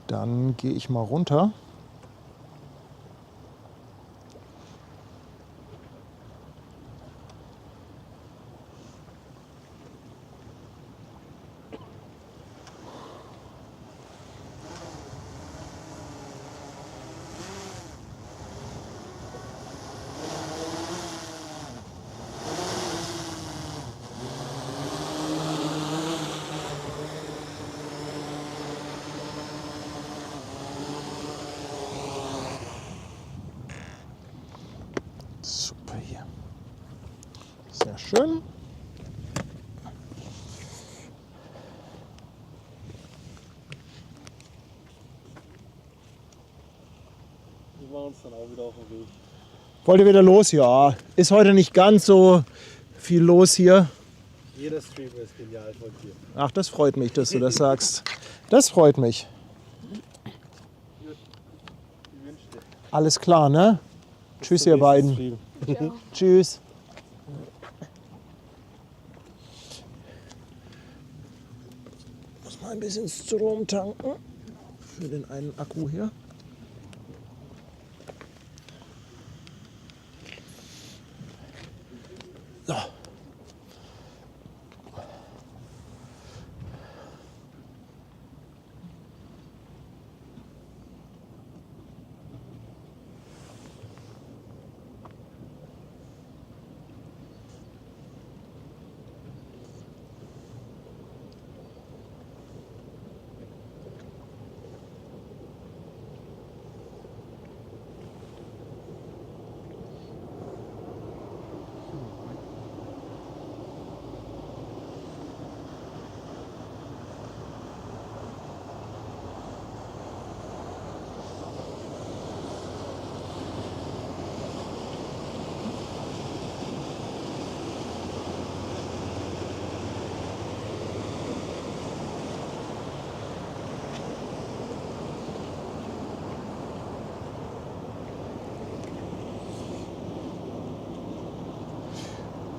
Dann gehe ich mal runter. Super hier. Sehr schön. Wir machen uns dann auch wieder auf den Weg. Wollt ihr wieder los? Ja. Ist heute nicht ganz so viel los hier. Jeder Stream ist genial von dir. Ach, das freut mich, dass du das sagst. Das freut mich. Alles klar, ne? Tschüss, ihr beiden. Tschüss. Muss mal ein bisschen Strom tanken für den einen Akku hier. So.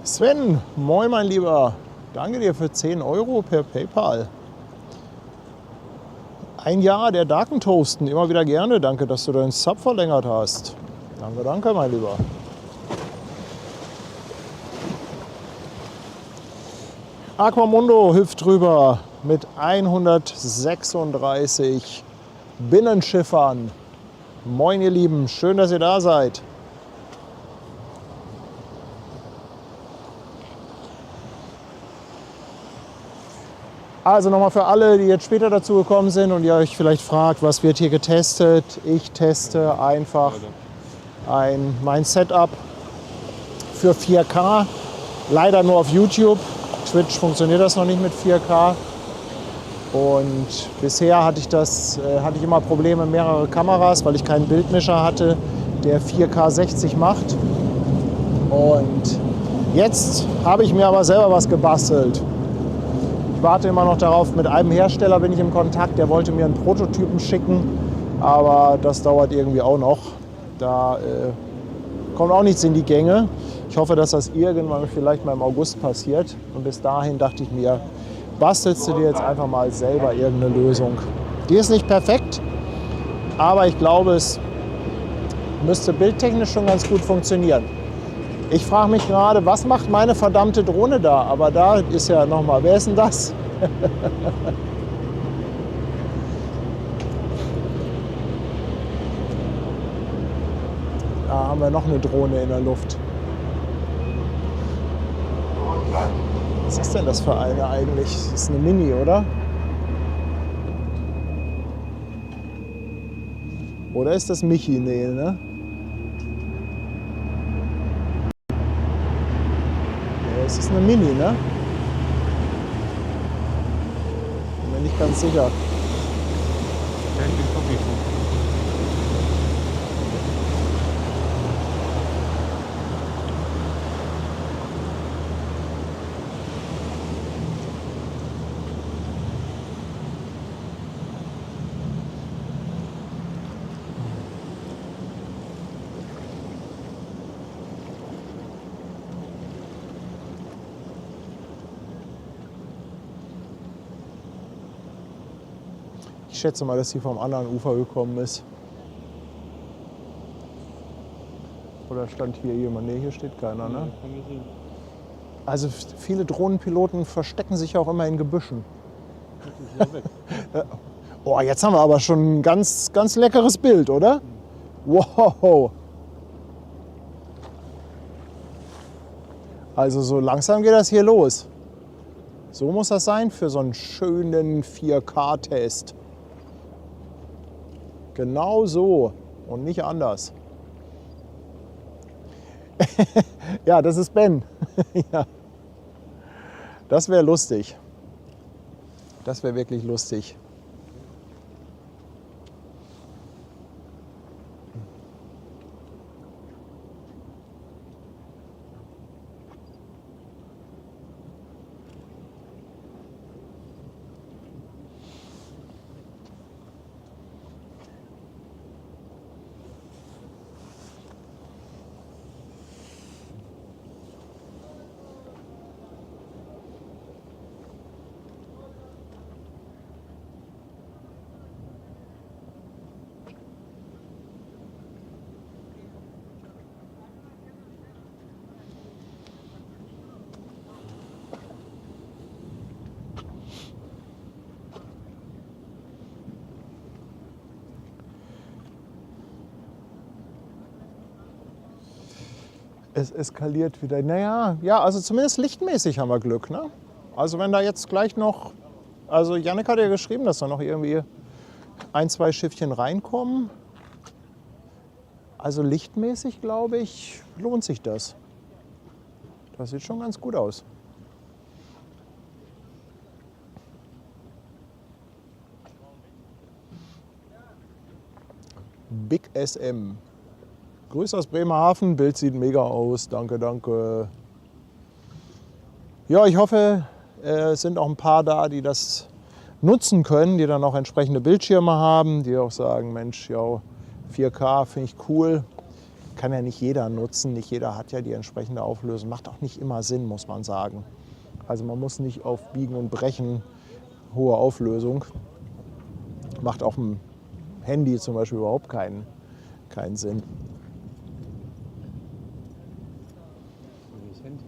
Sven, moin mein Lieber. Danke dir für 10 € per PayPal. Ein Jahr der Darken Toasten, immer wieder gerne. Danke, dass du deinen Sub verlängert hast. Danke, danke mein Lieber. Aquamundo hüpft drüber mit 136 Binnenschiffern. Moin ihr Lieben, schön, dass ihr da seid. Also nochmal für alle, die jetzt später dazu gekommen sind und ihr euch vielleicht fragt, was wird hier getestet. Ich teste einfach mein Setup für 4K. Leider nur auf YouTube. Twitch funktioniert das noch nicht mit 4K. Und bisher hatte ich immer Probleme mit mehreren Kameras, weil ich keinen Bildmischer hatte, der 4K 60 macht. Und jetzt habe ich mir aber selber was gebastelt. Ich warte immer noch darauf, mit einem Hersteller bin ich im Kontakt, der wollte mir einen Prototypen schicken, aber das dauert irgendwie auch noch. Da kommt auch nichts in die Gänge. Ich hoffe, dass das irgendwann vielleicht mal im August passiert. Und bis dahin dachte ich mir, bastelst du dir jetzt einfach mal selber irgendeine Lösung. Die ist nicht perfekt, aber ich glaube, es müsste bildtechnisch schon ganz gut funktionieren. Ich frage mich gerade, was macht meine verdammte Drohne da? Aber da ist ja nochmal, wer ist denn das? Da haben wir noch eine Drohne in der Luft. Was ist denn das für eine eigentlich? Das ist eine Mini, oder? Oder ist das Michi? Nee, ne? Es ist eine Mini, ne? Bin mir nicht ganz sicher. Ich Ich schätze mal, dass sie vom anderen Ufer gekommen ist. Oder stand hier jemand? Ne, hier steht keiner, ne? Kann man sehen. Also viele Drohnenpiloten verstecken sich auch immer in Gebüschen. Das ist ja weg. Oh, jetzt haben wir aber schon ein ganz, ganz leckeres Bild, oder? Wow! Also so langsam geht das hier los. So muss das sein für so einen schönen 4K-Test. Genau so und nicht anders. Ja, das ist Ben. Ja. Das wäre lustig. Das wäre wirklich lustig. Es eskaliert wieder. Naja, ja, also zumindest lichtmäßig haben wir Glück. Ne? Also wenn da jetzt gleich noch, also Jannik hat ja geschrieben, dass da noch irgendwie 1, 2 Schiffchen reinkommen. Also lichtmäßig, glaube ich, lohnt sich das. Das sieht schon ganz gut aus. Big SM. Grüß aus Bremerhaven, Bild sieht mega aus, danke, danke. Ja, ich hoffe, es sind auch ein paar da, die das nutzen können, die dann auch entsprechende Bildschirme haben, die auch sagen, Mensch, ja, 4K finde ich cool. Kann ja nicht jeder nutzen, nicht jeder hat ja die entsprechende Auflösung. Macht auch nicht immer Sinn, muss man sagen. Also man muss nicht auf Biegen und Brechen hohe Auflösung. Macht auf dem Handy zum Beispiel überhaupt keinen Sinn. Das Handy.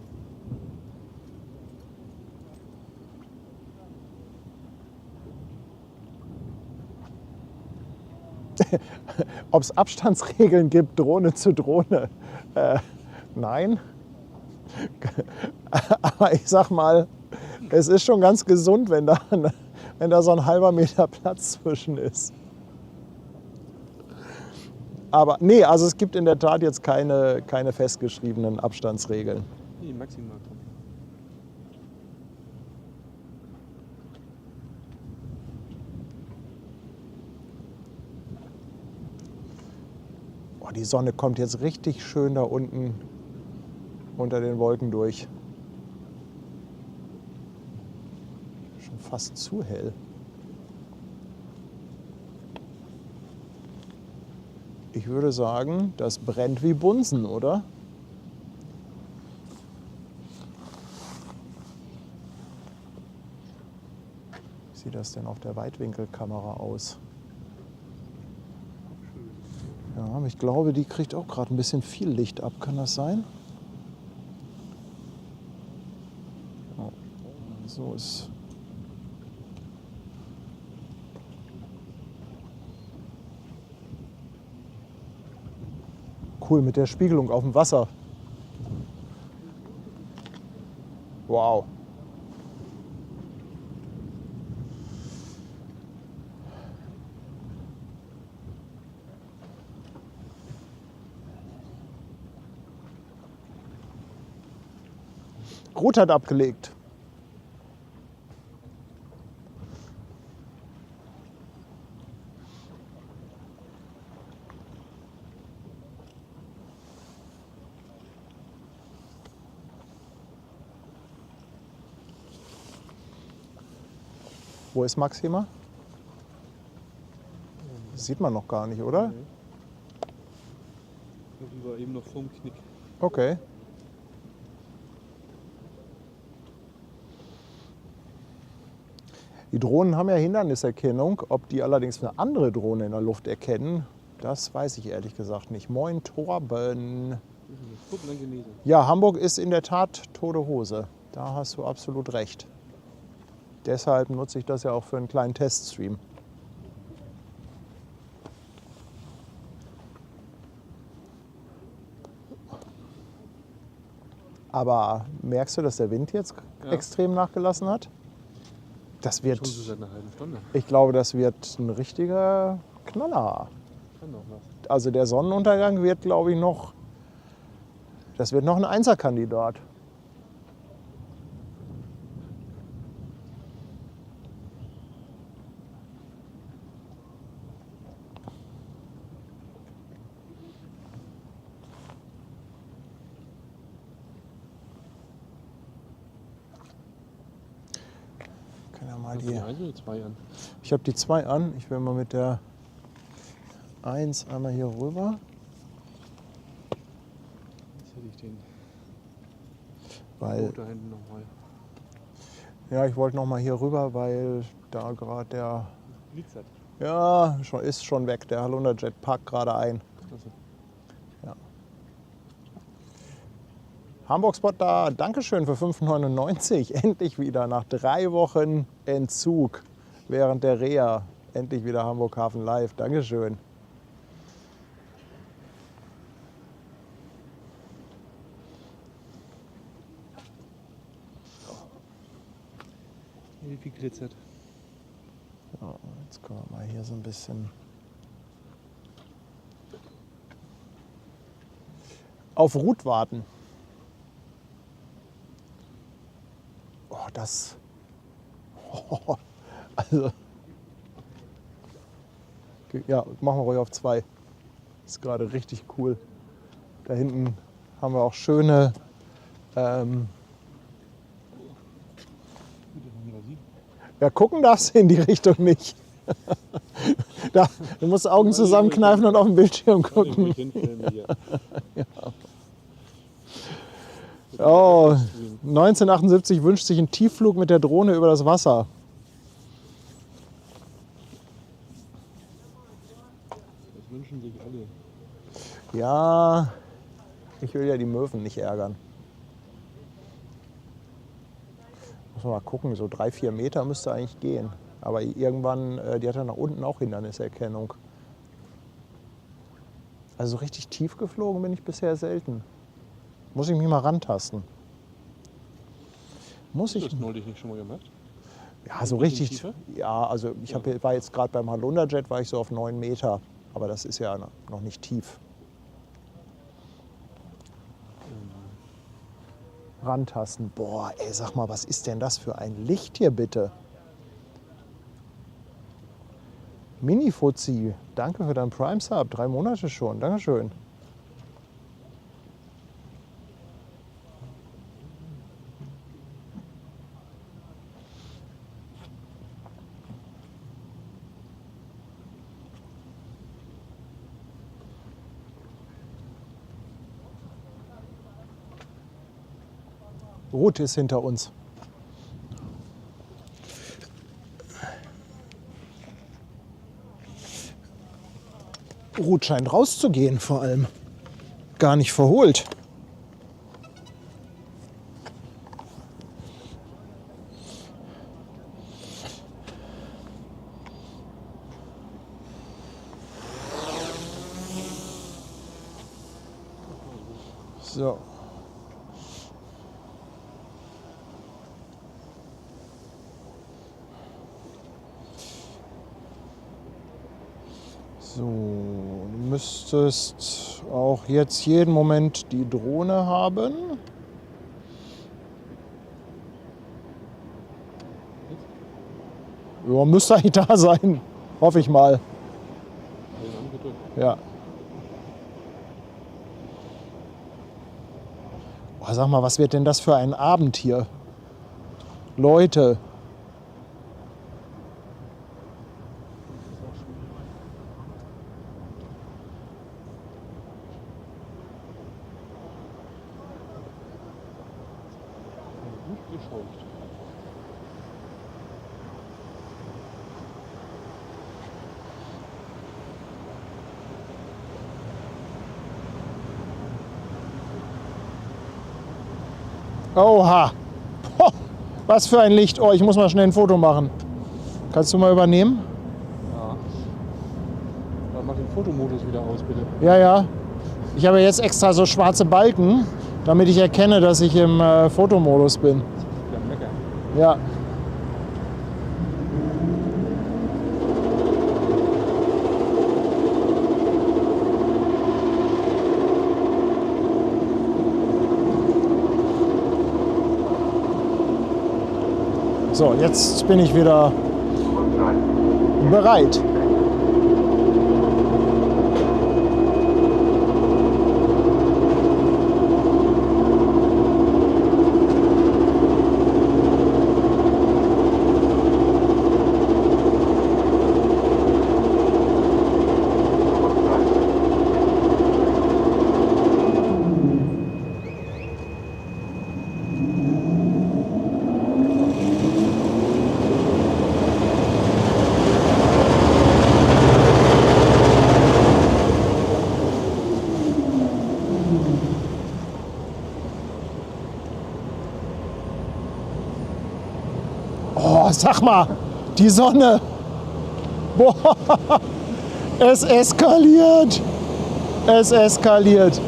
Ob es Abstandsregeln gibt, Drohne zu Drohne? Nein. Aber ich sag mal, es ist schon ganz gesund, wenn da so ein halber Meter Platz zwischen ist. Aber nee, also es gibt in der Tat jetzt keine festgeschriebenen Abstandsregeln. Nee, maximal. Oh, die Sonne kommt jetzt richtig schön da unten unter den Wolken durch. Schon fast zu hell. Ich würde sagen, das brennt wie Bunsen, oder? Wie sieht das denn auf der Weitwinkelkamera aus? Ja, ich glaube, die kriegt auch gerade ein bisschen viel Licht ab. Kann das sein? Oh, so ist. Cool mit der Spiegelung auf dem Wasser. Wow. Ruth hat abgelegt. Wo ist Maxima? Das sieht man noch gar nicht, oder? Die war eben noch vorm Knick. Okay. Die Drohnen haben ja Hinderniserkennung. Ob die allerdings eine andere Drohne in der Luft erkennen, das weiß ich ehrlich gesagt nicht. Moin Torben. Ja, Hamburg ist in der Tat tote Hose. Da hast du absolut recht. Deshalb nutze ich das ja auch für einen kleinen Teststream. Aber merkst du, dass der Wind jetzt extrem nachgelassen hat? Das wird, Schon so seit einer halben Stunde. ich glaube, das wird ein richtiger Knaller. Kann noch was. Also der Sonnenuntergang wird, glaube ich, noch, das wird noch ein Einserkandidat. Kann ja mal Hast du die, die 1 oder 2 an? ich habe die 2 an. Ich will mal mit der 1 einmal hier rüber. Jetzt hätte ich den Weil, da hinten nochmal. ja, ich wollte noch mal hier rüber, weil da gerade der, Glitzert. ja, ist schon weg. Der Halunderjet parkt gerade ein. Klasse. Hamburg Spot da, Dankeschön für 5,99. Endlich wieder nach 3 Wochen Entzug während der Reha. Endlich wieder Hamburg Hafen Live. Dankeschön. Wie viel glitzert? So, jetzt können wir mal hier so ein bisschen auf Ruth warten. Oh, das. Oh, also. Ja, machen wir ruhig auf 2. Ist gerade richtig cool. Da hinten haben wir auch schöne. Ja, gucken darfst du in die Richtung nicht. Du musst Augen zusammenkneifen und auf den Bildschirm gucken. Oh, 1978 wünscht sich ein Tiefflug mit der Drohne über das Wasser. Das wünschen sich alle. Ja, ich will ja die Möwen nicht ärgern. Muss man mal gucken, so 3-4 Meter müsste eigentlich gehen. Aber irgendwann, die hat ja nach unten auch Hinderniserkennung. Also so richtig tief geflogen bin ich bisher selten. Muss ich mich mal rantasten. Muss ich? Das neulich nicht schon mal gemacht? Ja, so Ein bisschen richtig. tiefer? Ja, also ich war jetzt gerade beim Halunderjet, war ich so auf 9 Meter. Aber das ist ja noch nicht tief. Rantasten. Boah, ey, sag mal, was ist denn das für ein Licht hier bitte? Mini-Fuzzi, danke für deinen Prime-Sub. 3 Monate schon, Dankeschön. Ruth ist hinter uns. Ruth scheint rauszugehen vor allem. Gar nicht verholt. So. So, du müsstest auch jetzt jeden Moment die Drohne haben. Ja, müsste eigentlich da sein. Hoffe ich mal. Ja. Boah, sag mal, was wird denn das für ein Abend hier? Leute. Oha. Ho, was für ein Licht. Oh, ich muss mal schnell ein Foto machen. Kannst du mal übernehmen? Ja. Dann mach den Fotomodus wieder aus, bitte. Ja, ja. Ich habe jetzt extra so schwarze Balken, damit ich erkenne, dass ich im Fotomodus bin. Ja, lecker. Ja. So, jetzt bin ich wieder bereit. Oh, sag mal, die Sonne. Boah, es eskaliert. Es eskaliert.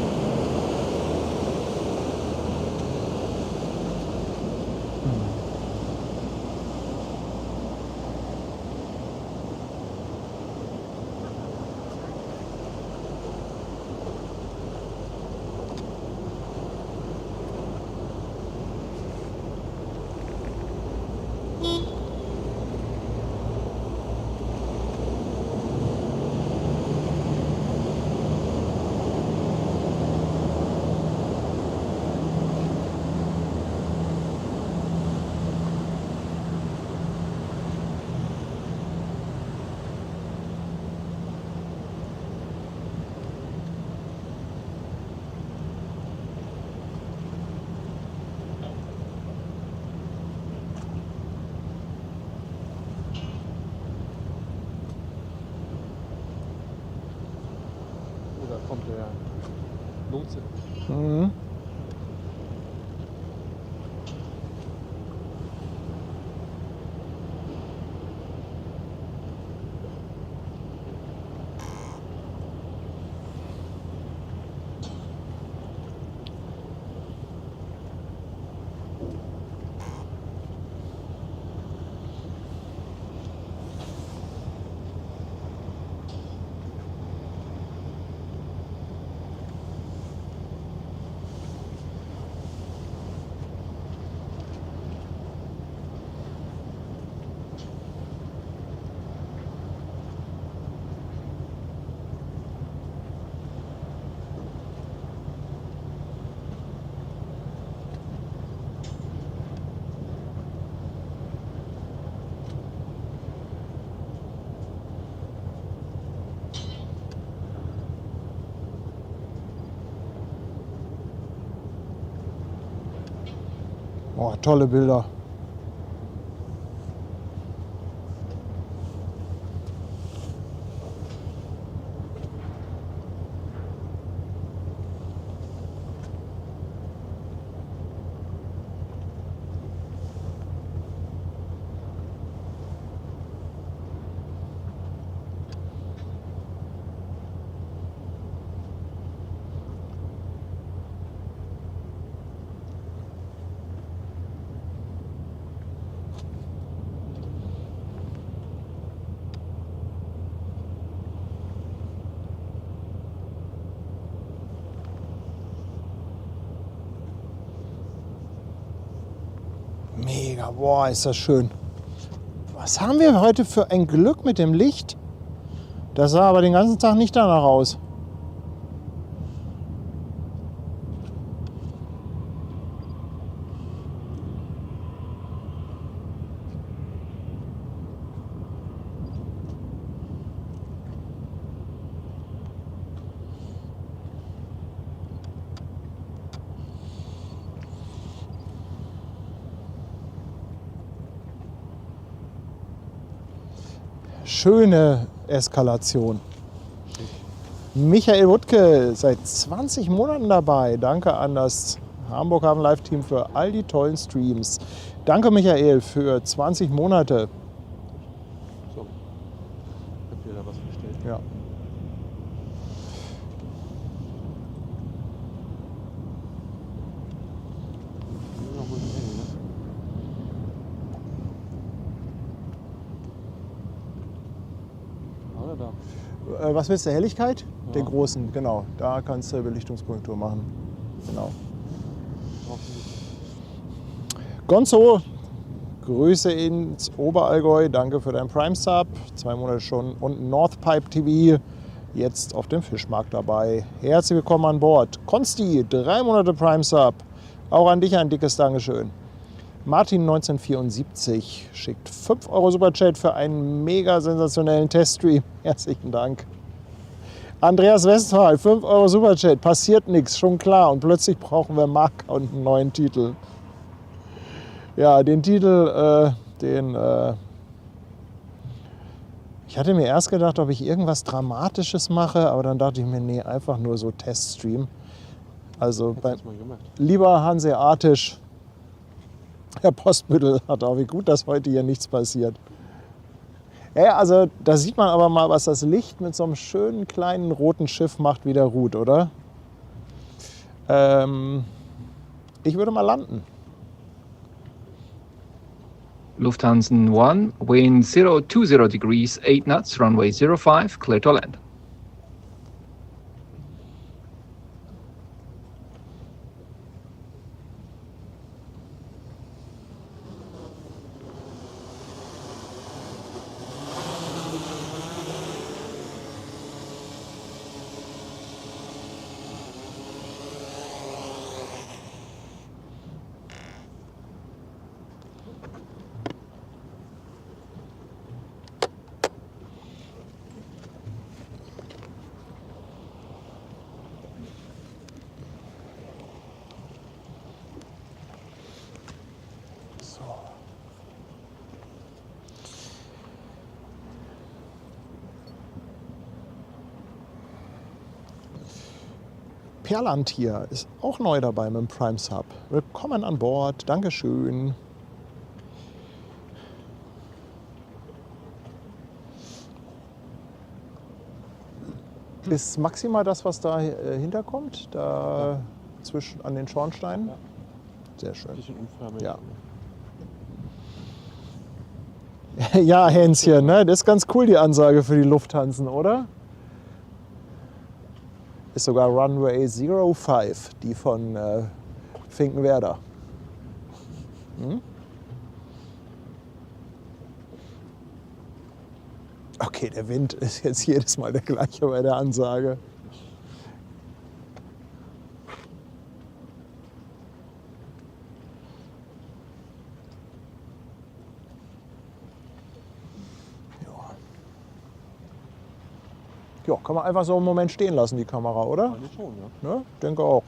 Oh, da kommt der Lotse. Mhm. Oh, tolle Bilder. Mega, boah, ist das schön. Was haben wir heute für ein Glück mit dem Licht? Das sah aber den ganzen Tag nicht danach aus. Schöne Eskalation. Michael Wuttke, seit 20 Monaten dabei. Danke an das Hamburg Hafen Live-Team für all die tollen Streams. Danke Michael für 20 Monate. So. Ich hab dir da was bestellt. Ja. Noch mal ein Handy, ne? Oder da? Was willst du, Helligkeit? Ja. Den großen, genau. Da kannst du Belichtungskorrektur machen. Genau. Brauchst du nicht. Gonzo, Grüße ins Oberallgäu. Danke für deinen Prime-Sub. 2 Monate schon. Und Northpipe TV, jetzt auf dem Fischmarkt dabei. Herzlich willkommen an Bord. Konsti, 3 Monate Prime-Sub. Auch an dich ein dickes Dankeschön. Martin 1974 schickt 5 Euro Superchat für einen mega sensationellen Teststream. Herzlichen Dank. Andreas Westphal, 5 Euro Superchat. Passiert nichts, schon klar. Und plötzlich brauchen wir Marker und einen neuen Titel. Ja, den Titel, ich hatte mir erst gedacht, ob ich irgendwas Dramatisches mache, aber dann dachte ich mir, nee, einfach nur so Teststream. Also Hast du das mal gemacht? lieber hanseatisch. Herr Postbüttel hat auch, wie gut, dass heute hier nichts passiert. Ja, also da sieht man aber mal, was das Licht mit so einem schönen kleinen roten Schiff macht, wie der ruht, oder? Ich würde mal landen. Lufthansa 1, wind 020 degrees, 8 knots, runway 05, clear to land. Perlantier ist auch neu dabei mit dem Prime Sub. Willkommen an Bord, Dankeschön. Ist maximal das, was da hinterkommt, da zwischen an den Schornsteinen? Ja. Sehr schön. Ein bisschen unförmig. Ja. Ja, Hänschen, ne? Das ist ganz cool, die Ansage für die Lufthansen, oder? Ist sogar Runway 05, die von Finkenwerder. Hm? Okay, der Wind ist jetzt jedes Mal der gleiche bei der Ansage. Ja, kann man einfach so einen Moment stehen lassen, die Kamera, oder? Eigentlich schon, ja. Ne? Denke auch.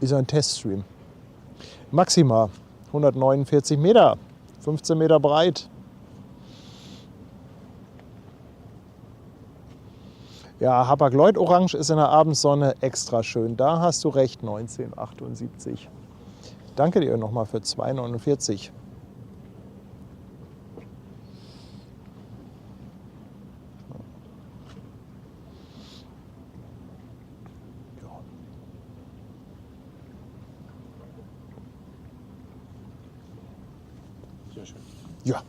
Ist ein Teststream. Maxima 149 Meter, 15 Meter breit. Ja, Hapag-Lloyd Orange ist in der Abendsonne extra schön. Da hast du recht, 1978. Danke dir nochmal für 2,49. Sehr schön. Ja.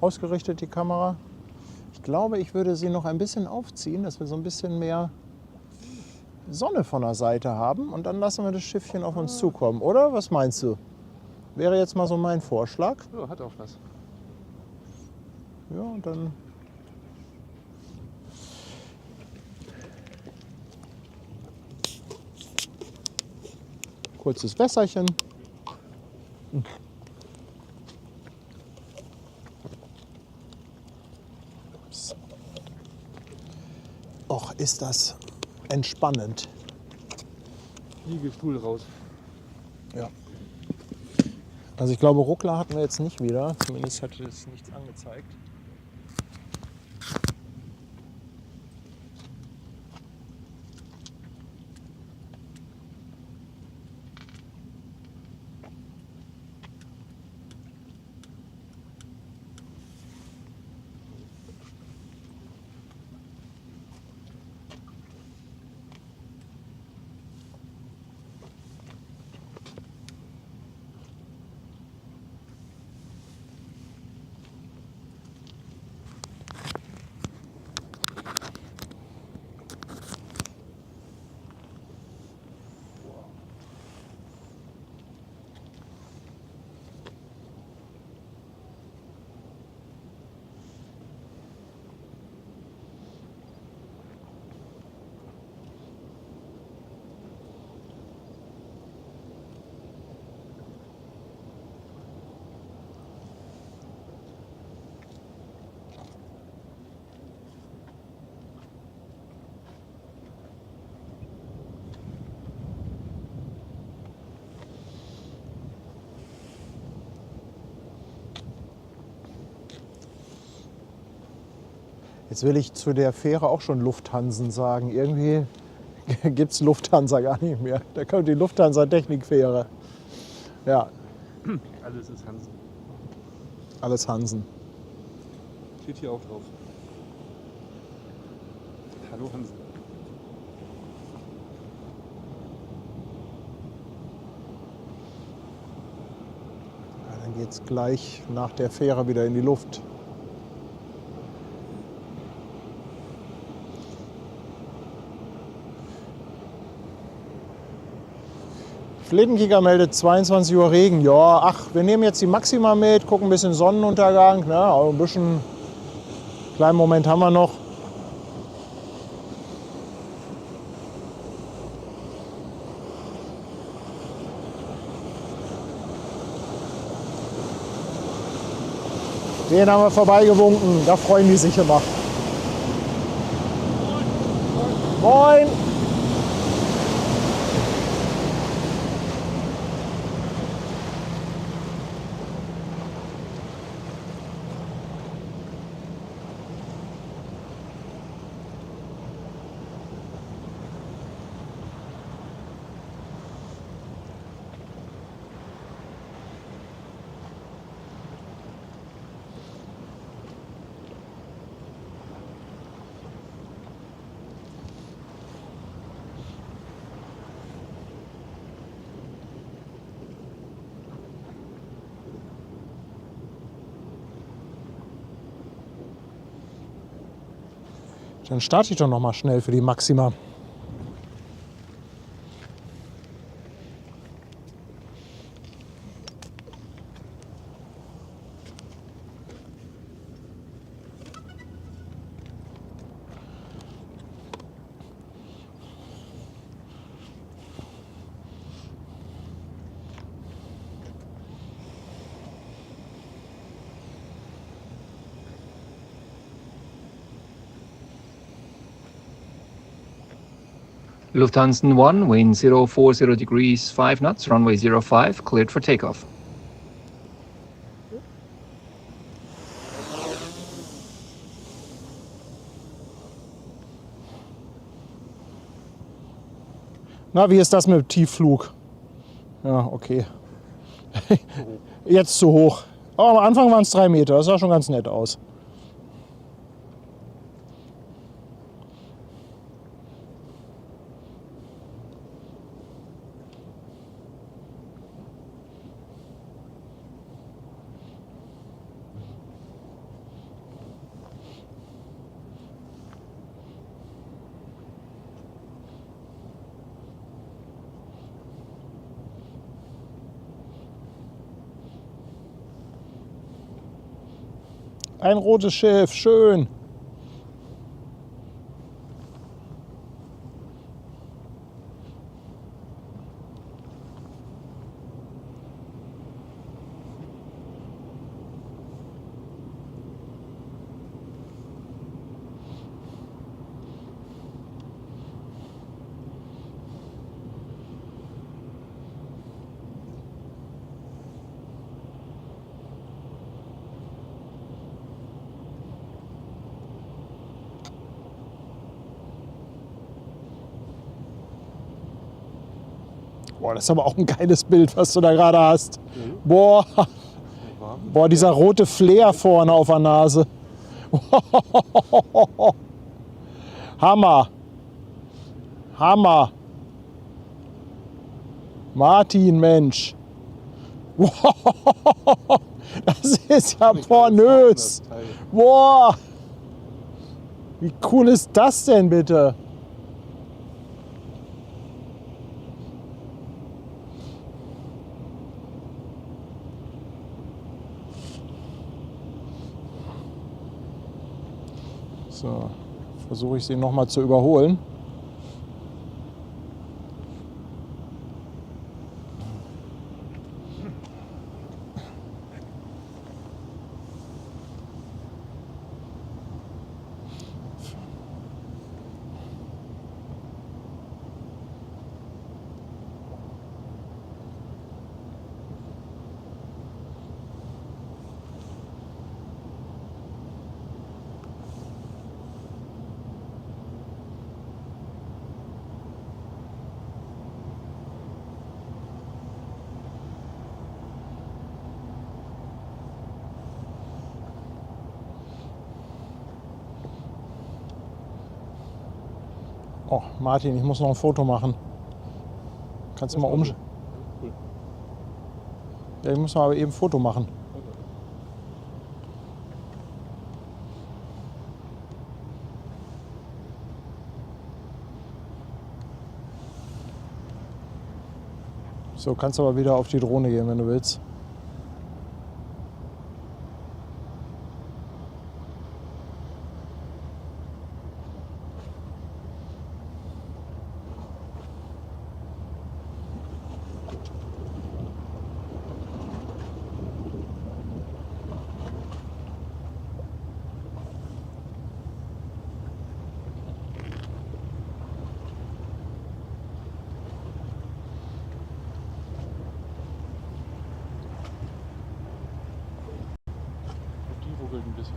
Ausgerichtet die Kamera. Ich glaube, ich würde sie noch ein bisschen aufziehen, dass wir so ein bisschen mehr Sonne von der Seite haben. Und dann lassen wir das Schiffchen auf uns zukommen, oder? Was meinst du? Wäre jetzt mal so mein Vorschlag. Ja, hat auch was. Ja, und dann... Kurzes Wässerchen. Och, ist das entspannend. Liegestuhl raus. Ja. Also ich glaube, Ruckler hatten wir jetzt nicht wieder. Zumindest hat es nichts angezeigt. Jetzt will ich zu der Fähre auch schon Lufthansen sagen. Irgendwie gibt es Lufthansa gar nicht mehr. Da kommt die Lufthansa-Technikfähre. Ja, Alles ist Hansen. alles Hansen. Steht hier auch drauf. Hallo Hansen. Ja, dann geht es gleich nach der Fähre wieder in die Luft. Flittenkicker meldet 22 Uhr Regen. Ja, ach, wir nehmen jetzt die Maxima mit, gucken ein bisschen Sonnenuntergang. Ne? Aber ein bisschen, kleinen Moment haben wir noch. Den haben wir vorbeigewunken, da freuen die sich immer. Moin! Dann starte ich doch noch mal schnell für die Maxima. Lufthansa 1, wind 040 degrees, 5 knots, runway 05, cleared for takeoff. Na, wie ist das mit dem Tiefflug? Ja, okay. Jetzt zu hoch. Aber am Anfang waren es 3 Meter, das sah schon ganz nett aus. Ein rotes Schiff, schön. Boah, das ist aber auch ein geiles Bild, was du da gerade hast. Boah, boah, dieser rote Flair vorne auf der Nase. Hammer. Hammer. Martin, Mensch. Das ist ja pornös. Boah. Wie cool ist das denn bitte? So, versuche ich sie noch mal zu überholen. Oh, Martin, ich muss noch ein Foto machen. Kannst du mal Cool. Ja, ich muss mal eben ein Foto machen. So, kannst aber wieder auf die Drohne gehen, wenn du willst. Die ruckelt ein bisschen.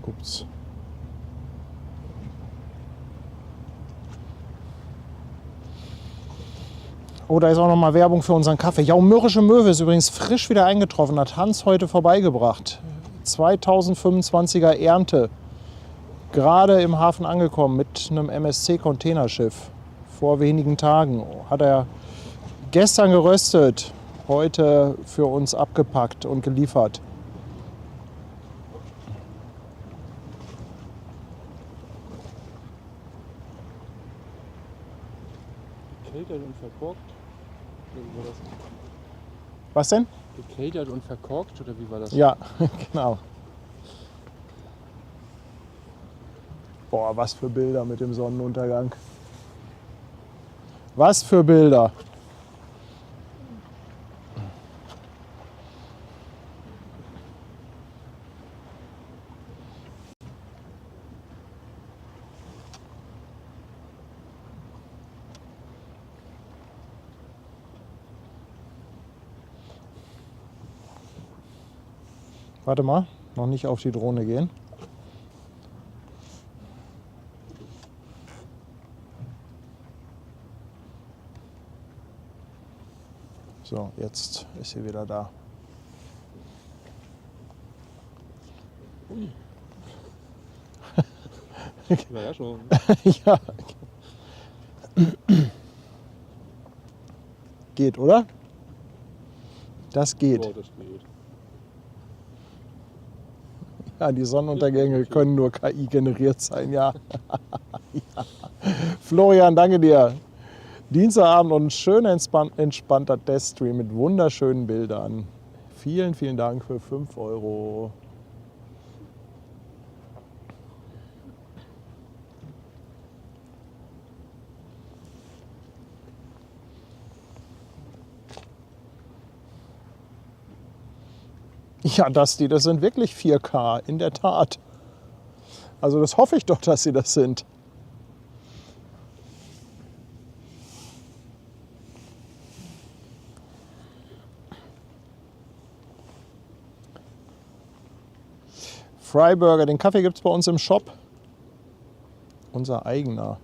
Ups. Oh, da ist auch noch mal Werbung für unseren Kaffee. Ja, und Mürrische Möwe ist übrigens frisch wieder eingetroffen. Hat Hans heute vorbeigebracht. 2025er Ernte. Gerade im Hafen angekommen mit einem MSC-Containerschiff. Vor wenigen Tagen. Hat er gestern geröstet, heute für uns abgepackt und geliefert. Gekeltert und verkorkt? Oder wie war das? Was denn? Gekeltert und verkorkt? Oder wie war das? Ja, genau. Boah, was für Bilder mit dem Sonnenuntergang. Was für Bilder. Warte mal, noch nicht auf die Drohne gehen. So, jetzt ist sie wieder da. Überraschung. Ja. Geht, oder? Das geht. Oh, das geht. Ja, die Sonnenuntergänge können nur KI generiert sein, ja. Ja. Florian, danke dir. Dienstagabend und ein schön entspannter Teststream mit wunderschönen Bildern. Vielen, vielen Dank für 5 €. Ja, das sind wirklich 4K, in der Tat. Also das hoffe ich doch, dass sie das sind. Freiburger, den Kaffee gibt es bei uns im Shop. Unser eigener.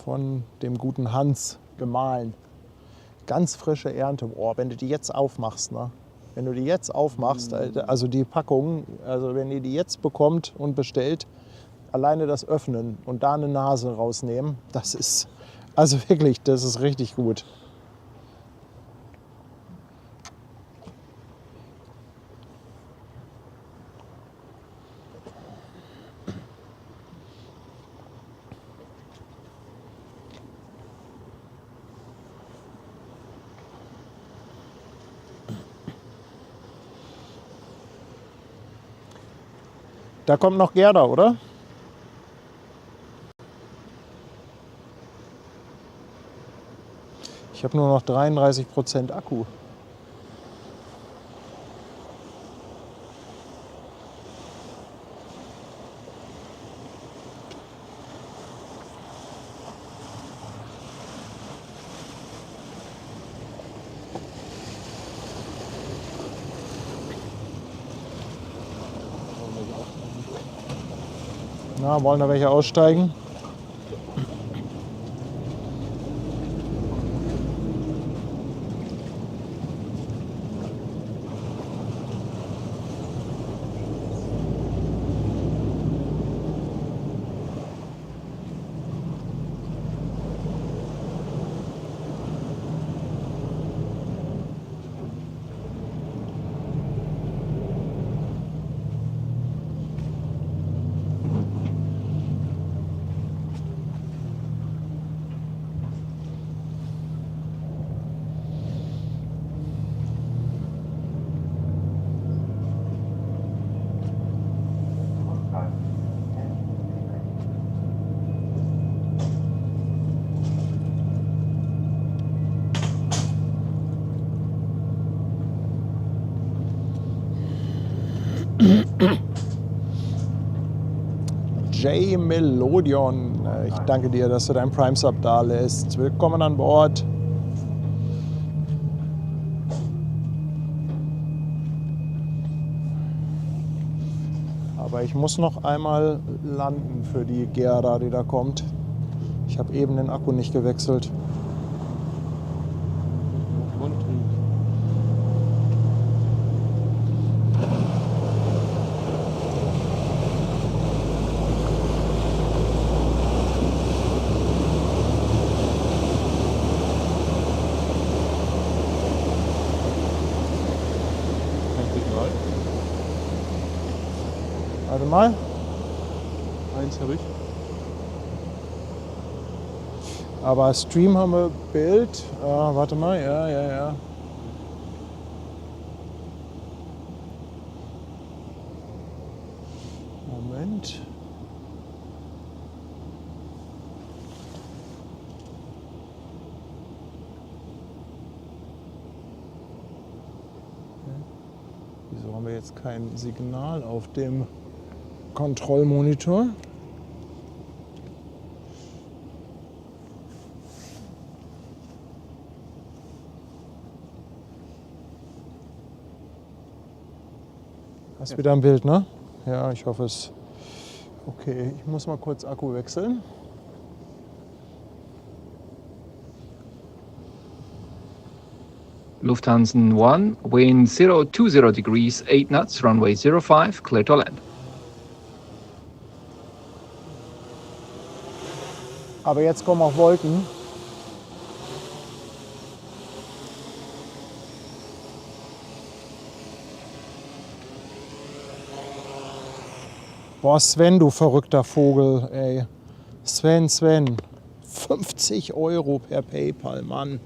Von dem guten Hans gemahlen. Ganz frische Ernte. Boah, wenn du die jetzt aufmachst, ne? Wenn du die jetzt aufmachst, also die Packung, also wenn ihr die jetzt bekommt und bestellt, alleine das Öffnen und da eine Nase rausnehmen, das ist, also wirklich, das ist richtig gut. Da kommt noch Gerda, oder? Ich habe nur noch 33% Akku. Na, wollen da welche aussteigen? J Melodion. Ich danke dir, dass du deinen Prime-Sub da lässt. Willkommen an Bord. Aber ich muss noch einmal landen für die Gerda, die da kommt. Ich habe eben den Akku nicht gewechselt. Warte mal. Eins habe ich. Aber Stream haben wir Bild. Warte mal, ja. Moment. Wieso haben wir jetzt kein Signal auf dem Kontrollmonitor? Hast wieder ein Bild, ne? Ja, ich hoffe es. Okay, ich muss mal kurz Akku wechseln. Lufthansa 1, wind 020 degrees, 8 knots, runway 05, clear to land. Aber jetzt kommen auch Wolken. Boah, Sven, du verrückter Vogel, ey. Sven. 50 € per PayPal, Mann.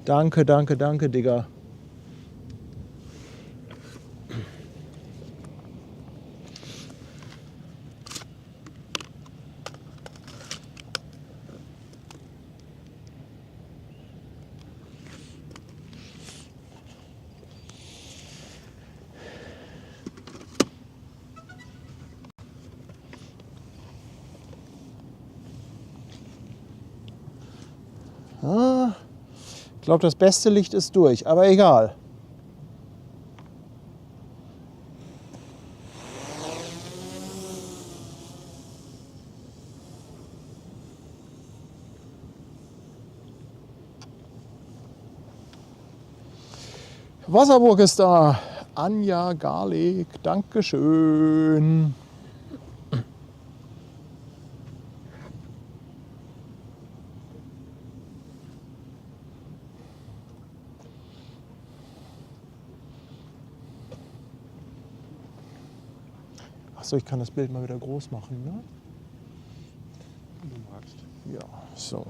Danke, Digga. Ich glaube, das beste Licht ist durch, aber egal. Wasserburg ist da. Anja Garlik, Dankeschön. Achso, ich kann das Bild mal wieder groß machen, ne? Wenn du magst. Ja, so.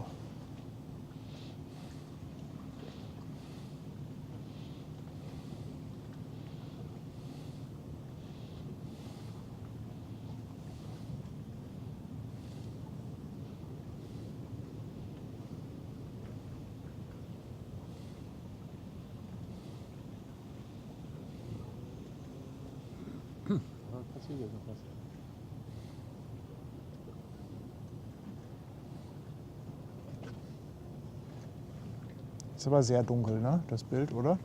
Da passiert jetzt noch was. Ist aber sehr dunkel, ne? Das Bild, oder?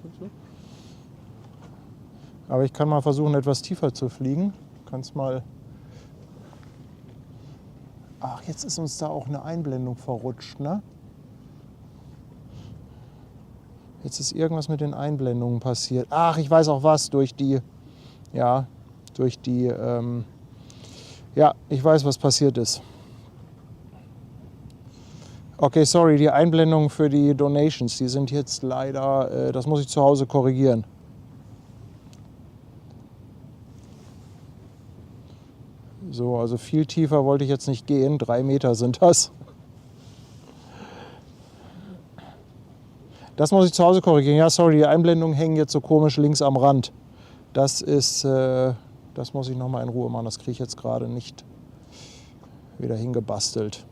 Aber ich kann mal versuchen, etwas tiefer zu fliegen. Kannst mal. Ach, jetzt ist uns da auch eine Einblendung verrutscht, ne? Jetzt ist irgendwas mit den Einblendungen passiert. Ach, ich weiß auch was, durch die. Ja, durch die. Ja, ich weiß, was passiert ist. Okay, sorry, die Einblendungen für die Donations, die sind jetzt leider, das muss ich zu Hause korrigieren. So, also viel tiefer wollte ich jetzt nicht gehen, 3 Meter sind das. Das muss ich zu Hause korrigieren. Ja, sorry, die Einblendungen hängen jetzt so komisch links am Rand. Das ist, das muss ich nochmal in Ruhe machen, das kriege ich jetzt gerade nicht wieder hingebastelt.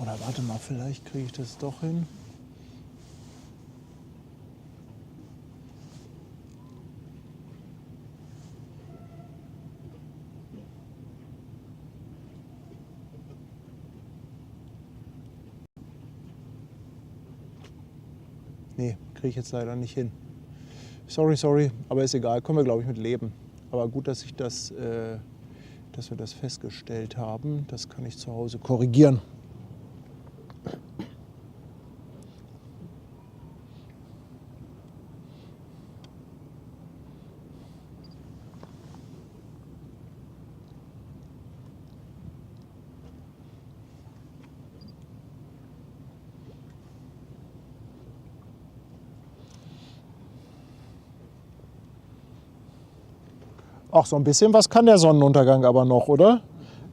Oder warte mal, vielleicht kriege ich das doch hin. kriege ich jetzt leider nicht hin. Sorry, aber ist egal, können wir glaube ich mit leben. Aber gut, dass wir das festgestellt haben. Das kann ich zu Hause korrigieren. Ach, so ein bisschen was kann der Sonnenuntergang aber noch, oder?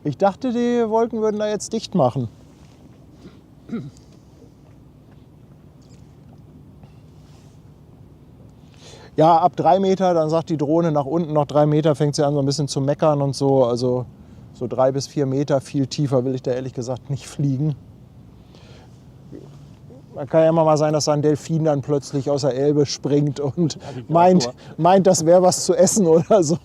Ich dachte, die Wolken würden da jetzt dicht machen. Ja, ab 3 Meter, dann sagt die Drohne nach unten noch 3 Meter, fängt sie an so ein bisschen zu meckern und so. Also so 3 bis 4 Meter, viel tiefer will ich da ehrlich gesagt nicht fliegen. Man kann ja immer mal sein, dass da ein Delfin dann plötzlich aus der Elbe springt und meint, das wäre was zu essen oder so.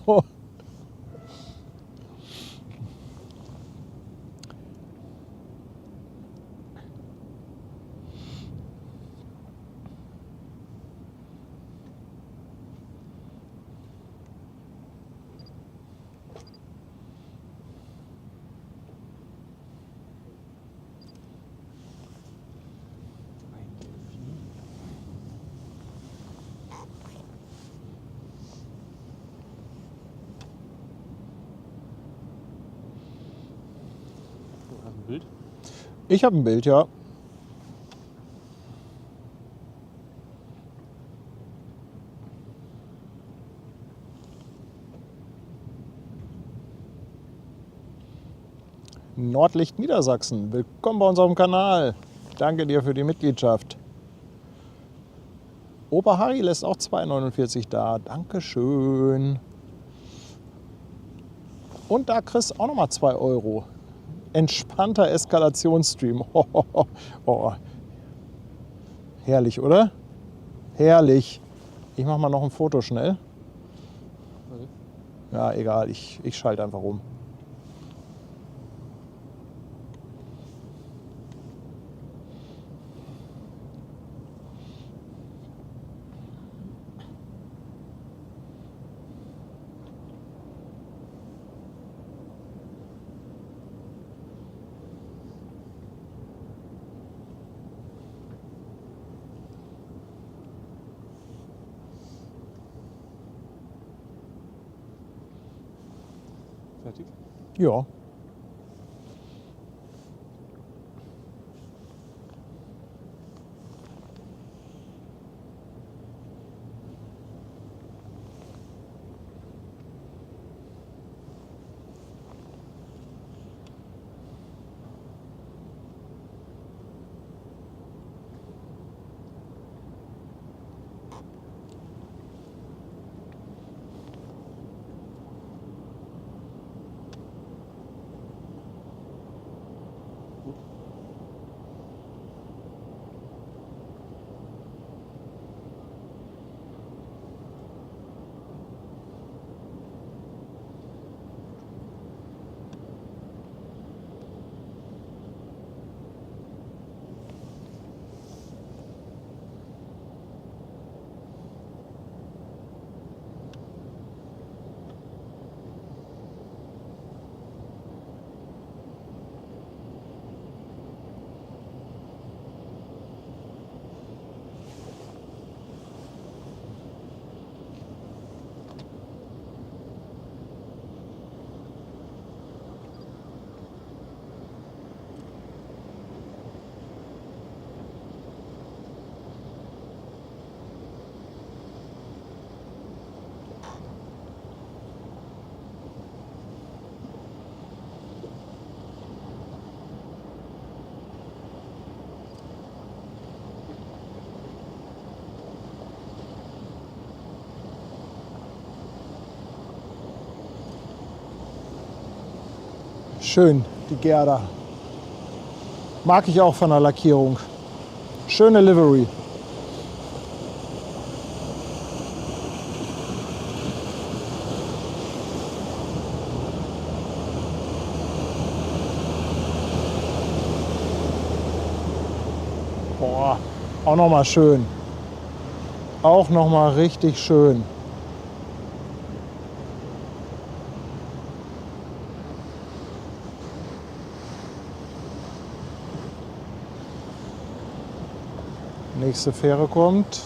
Du hast ein Bild? Ich habe ein Bild, ja. Nordlicht Niedersachsen, willkommen bei unserem Kanal. Danke dir für die Mitgliedschaft. Opa Harry lässt auch 2,49 da. Dankeschön. Und da kriegst du auch nochmal 2 Euro. Entspannter Eskalationsstream. Oh. Herrlich, oder? Herrlich. Ich mache mal noch ein Foto schnell. Ja, egal, ich schalte einfach um. Fertig? Ja. Schön, die Gerda. Mag ich auch von der Lackierung. Schöne Livery. Boah, auch nochmal schön. auch noch mal richtig schön. Nächste Fähre kommt.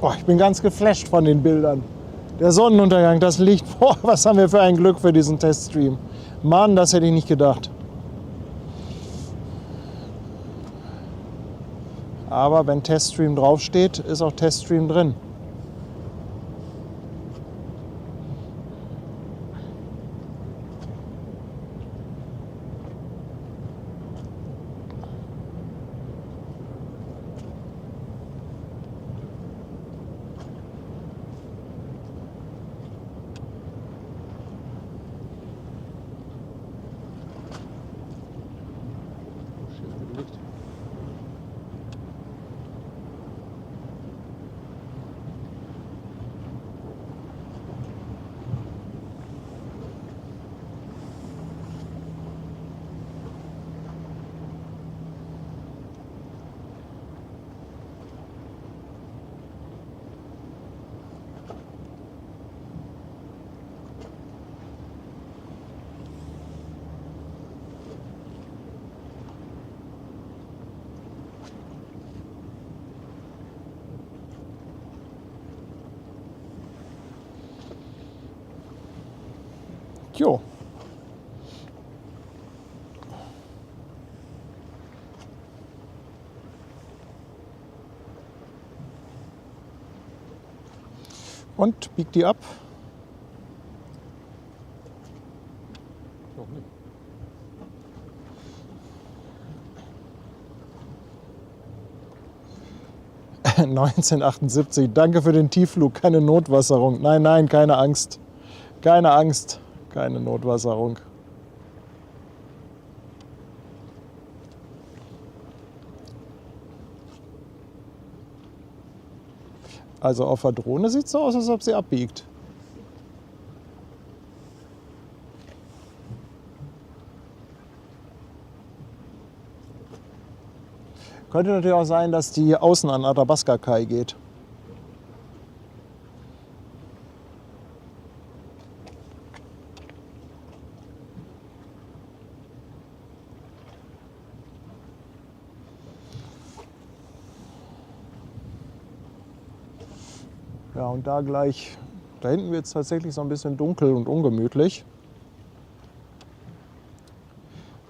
Boah, ich bin ganz geflasht von den Bildern. Der Sonnenuntergang, das Licht. Boah, was haben wir für ein Glück für diesen Teststream. Mann, das hätte ich nicht gedacht. Aber wenn Teststream draufsteht, ist auch Teststream drin. Jo. Und biegt die ab. Noch nicht. ...1978. Danke für den Tiefflug. Keine Notwasserung. Nein, nein, keine Angst. Keine Angst. Keine Notwasserung. Also auf der Drohne sieht es so aus, als ob sie abbiegt. Könnte natürlich auch sein, dass die außen an Athabasca Kai geht. Ja, und da gleich, da hinten wird es tatsächlich so ein bisschen dunkel und ungemütlich.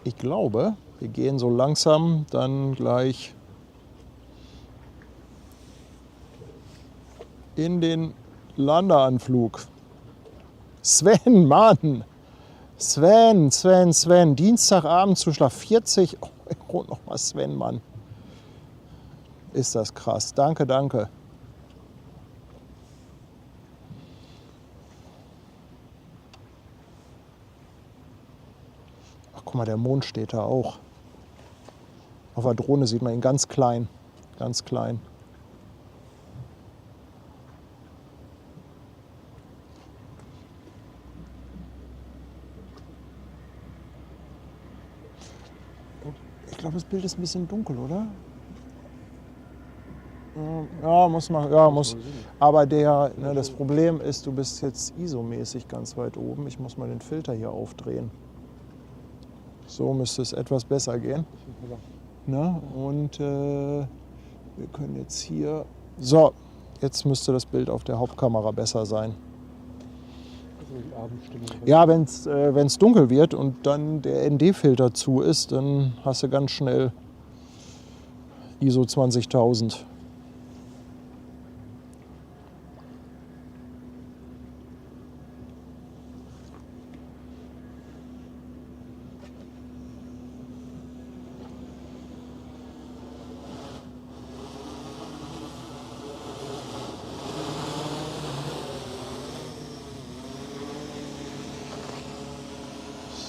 Ich glaube, wir gehen so langsam dann gleich in den Landeanflug. Sven, Mann! Sven, Dienstagabendzuschlag, 40 Euro nochmal, Sven, Mann. Ist das krass. Danke, danke. Ach, guck mal, der Mond steht da auch. Auf der Drohne sieht man ihn ganz klein. Ganz klein. Ich glaube, das Bild ist ein bisschen dunkel, oder? Ja, muss man. Ja, muss. Aber das Problem ist, du bist jetzt ISO-mäßig ganz weit oben. Ich muss mal den Filter hier aufdrehen. So müsste es etwas besser gehen. Na, und wir können jetzt hier. So, jetzt müsste das Bild auf der Hauptkamera besser sein. Die Abendstimmung. Ja, wenn es dunkel wird und dann der ND-Filter zu ist, dann hast du ganz schnell ISO 20.000.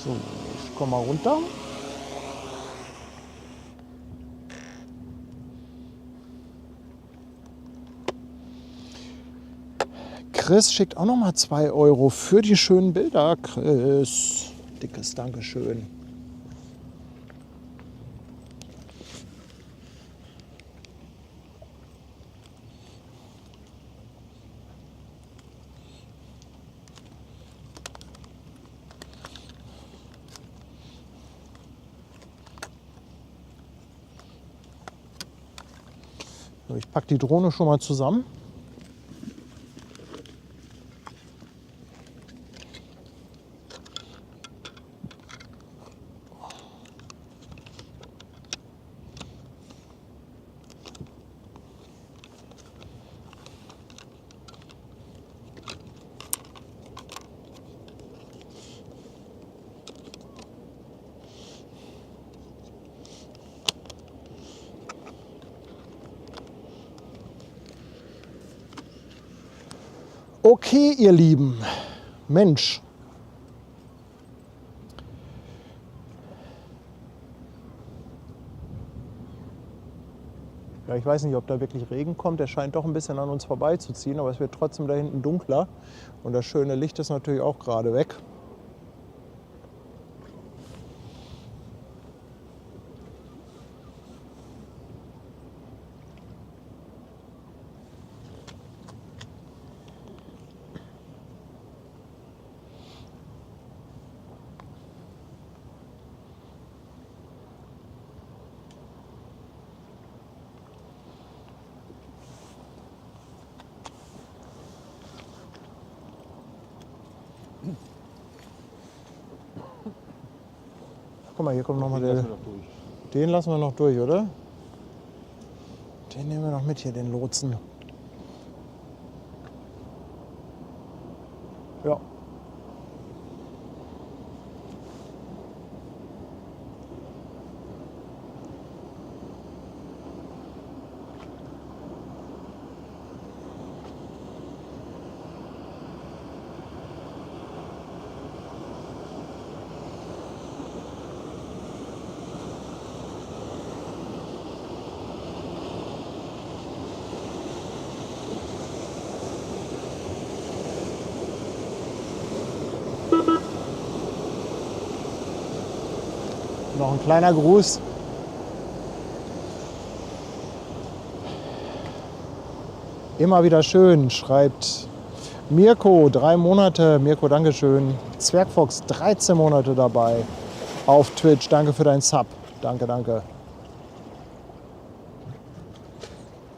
So, ich komme mal runter. Chris schickt auch noch mal 2 Euro für die schönen Bilder. Chris, dickes Dankeschön. So, ich packe die Drohne schon mal zusammen. Okay, ihr Lieben, Mensch. Ja, ich weiß nicht, ob da wirklich Regen kommt. Der scheint doch ein bisschen an uns vorbeizuziehen, aber es wird trotzdem da hinten dunkler. Und das schöne Licht ist natürlich auch gerade weg. Guck mal, hier kommt nochmal der. Den lassen wir noch durch, oder? Den nehmen wir noch mit hier, den Lotsen. Ja. Noch ein kleiner Gruß. Immer wieder schön, schreibt Mirko, 3 Monate. Mirko, Dankeschön. Zwergfox, 13 Monate dabei auf Twitch. Danke für deinen Sub. Danke, danke.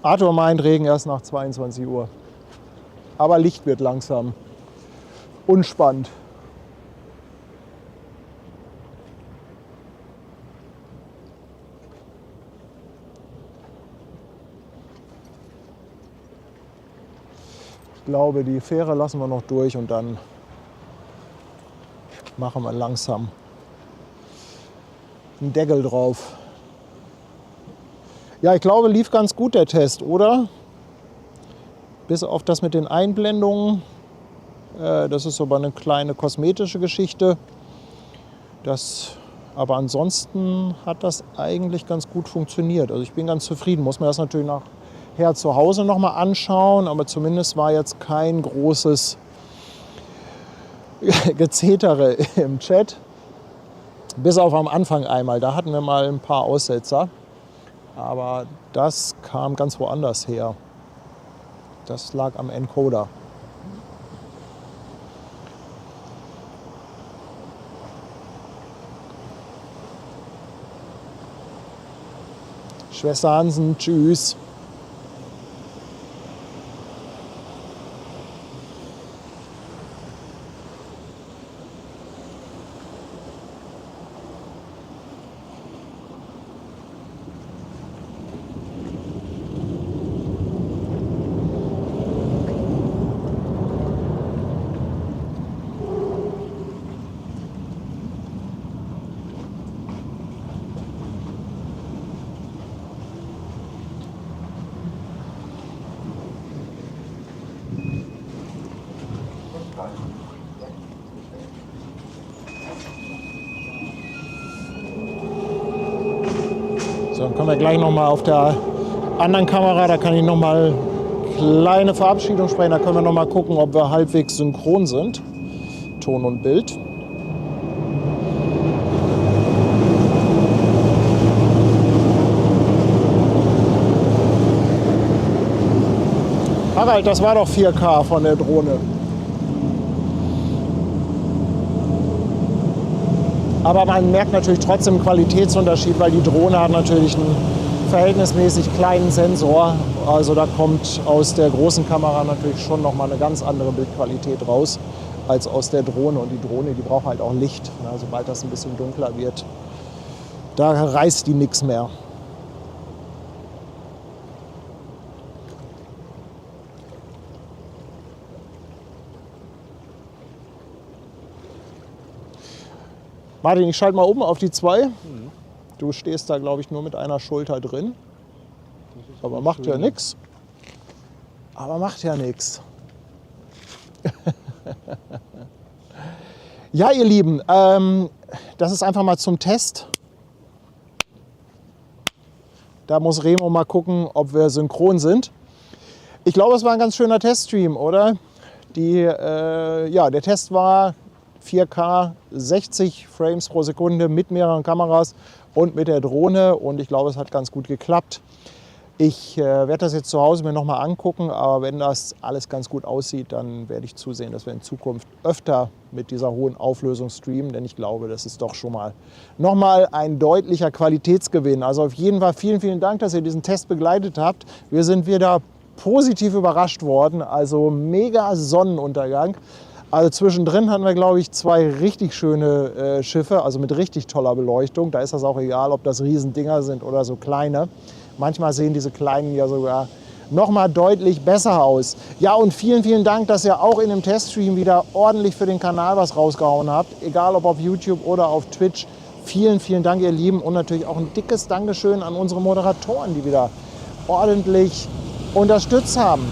Arthur meint Regen erst nach 22 Uhr. Aber Licht wird langsam. Unspannend. Ich glaube, die Fähre lassen wir noch durch und dann machen wir langsam einen Deckel drauf. Ja, ich glaube, lief ganz gut der Test, oder? Bis auf das mit den Einblendungen. Das ist aber eine kleine kosmetische Geschichte. Das Aber ansonsten hat das eigentlich ganz gut funktioniert. Also ich bin ganz zufrieden. Muss mir das natürlich nachher zu Hause noch mal anschauen. Aber zumindest war jetzt kein großes Gezetere im Chat. Bis auf am Anfang einmal. Da hatten wir mal ein paar Aussetzer. Aber das kam ganz woanders her. Das lag am Encoder. Schwester Hansen, tschüss. So, dann können wir gleich noch mal auf der anderen Kamera, da kann ich noch mal kleine Verabschiedung sprechen. Da können wir noch mal gucken, ob wir halbwegs synchron sind, Ton und Bild. Harald, das war doch 4K von der Drohne. Aber man merkt natürlich trotzdem einen Qualitätsunterschied, weil die Drohne hat natürlich einen verhältnismäßig kleinen Sensor. Also da kommt aus der großen Kamera natürlich schon noch mal eine ganz andere Bildqualität raus als aus der Drohne. Und die Drohne, die braucht halt auch Licht. Ja, sobald das ein bisschen dunkler wird, da reißt die nichts mehr. Martin, ich schalte mal um auf die 2. Du stehst da, glaube ich, nur mit einer Schulter drin. Aber macht ja nichts. Aber macht ja nichts. Ja, ihr Lieben, das ist einfach mal zum Test. Da muss Remo mal gucken, ob wir synchron sind. Ich glaube, es war ein ganz schöner Teststream, oder? Der Test war 4K, 60 Frames pro Sekunde mit mehreren Kameras und mit der Drohne. Und ich glaube, es hat ganz gut geklappt. Ich werde das jetzt zu Hause mir nochmal angucken. Aber wenn das alles ganz gut aussieht, dann werde ich zusehen, dass wir in Zukunft öfter mit dieser hohen Auflösung streamen. Denn ich glaube, das ist doch schon mal nochmal ein deutlicher Qualitätsgewinn. Also auf jeden Fall vielen, vielen Dank, dass ihr diesen Test begleitet habt. Wir sind wieder positiv überrascht worden. Also mega Sonnenuntergang. Also zwischendrin hatten wir, glaube ich, 2 richtig schöne Schiffe, also mit richtig toller Beleuchtung. Da ist das auch egal, ob das Riesendinger sind oder so kleine. Manchmal sehen diese kleinen ja sogar noch mal deutlich besser aus. Ja, und vielen, vielen Dank, dass ihr auch in dem Teststream wieder ordentlich für den Kanal was rausgehauen habt. Egal ob auf YouTube oder auf Twitch. Vielen, vielen Dank, ihr Lieben. Und natürlich auch ein dickes Dankeschön an unsere Moderatoren, die wieder ordentlich unterstützt haben.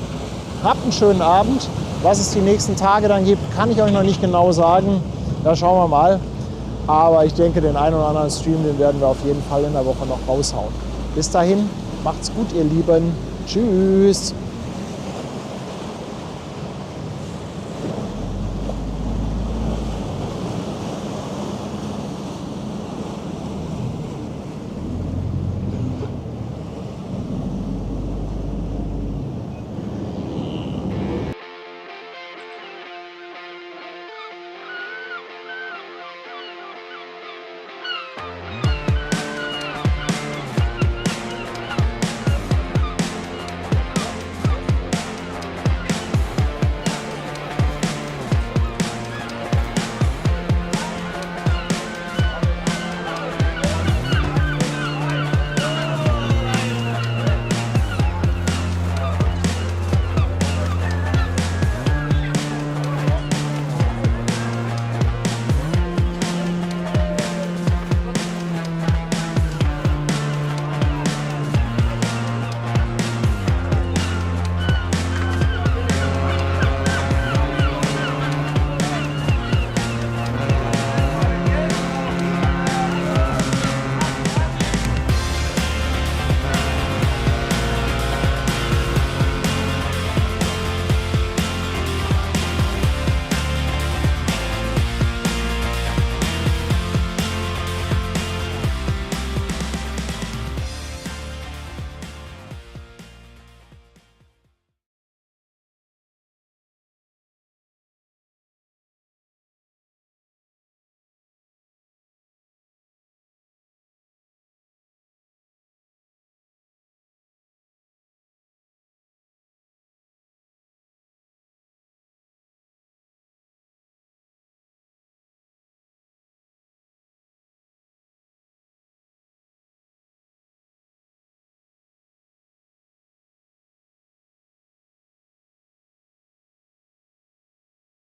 Habt einen schönen Abend. Was es die nächsten Tage dann gibt, kann ich euch noch nicht genau sagen. Da schauen wir mal. Aber ich denke, den einen oder anderen Stream, den werden wir auf jeden Fall in der Woche noch raushauen. Bis dahin, macht's gut, ihr Lieben. Tschüss.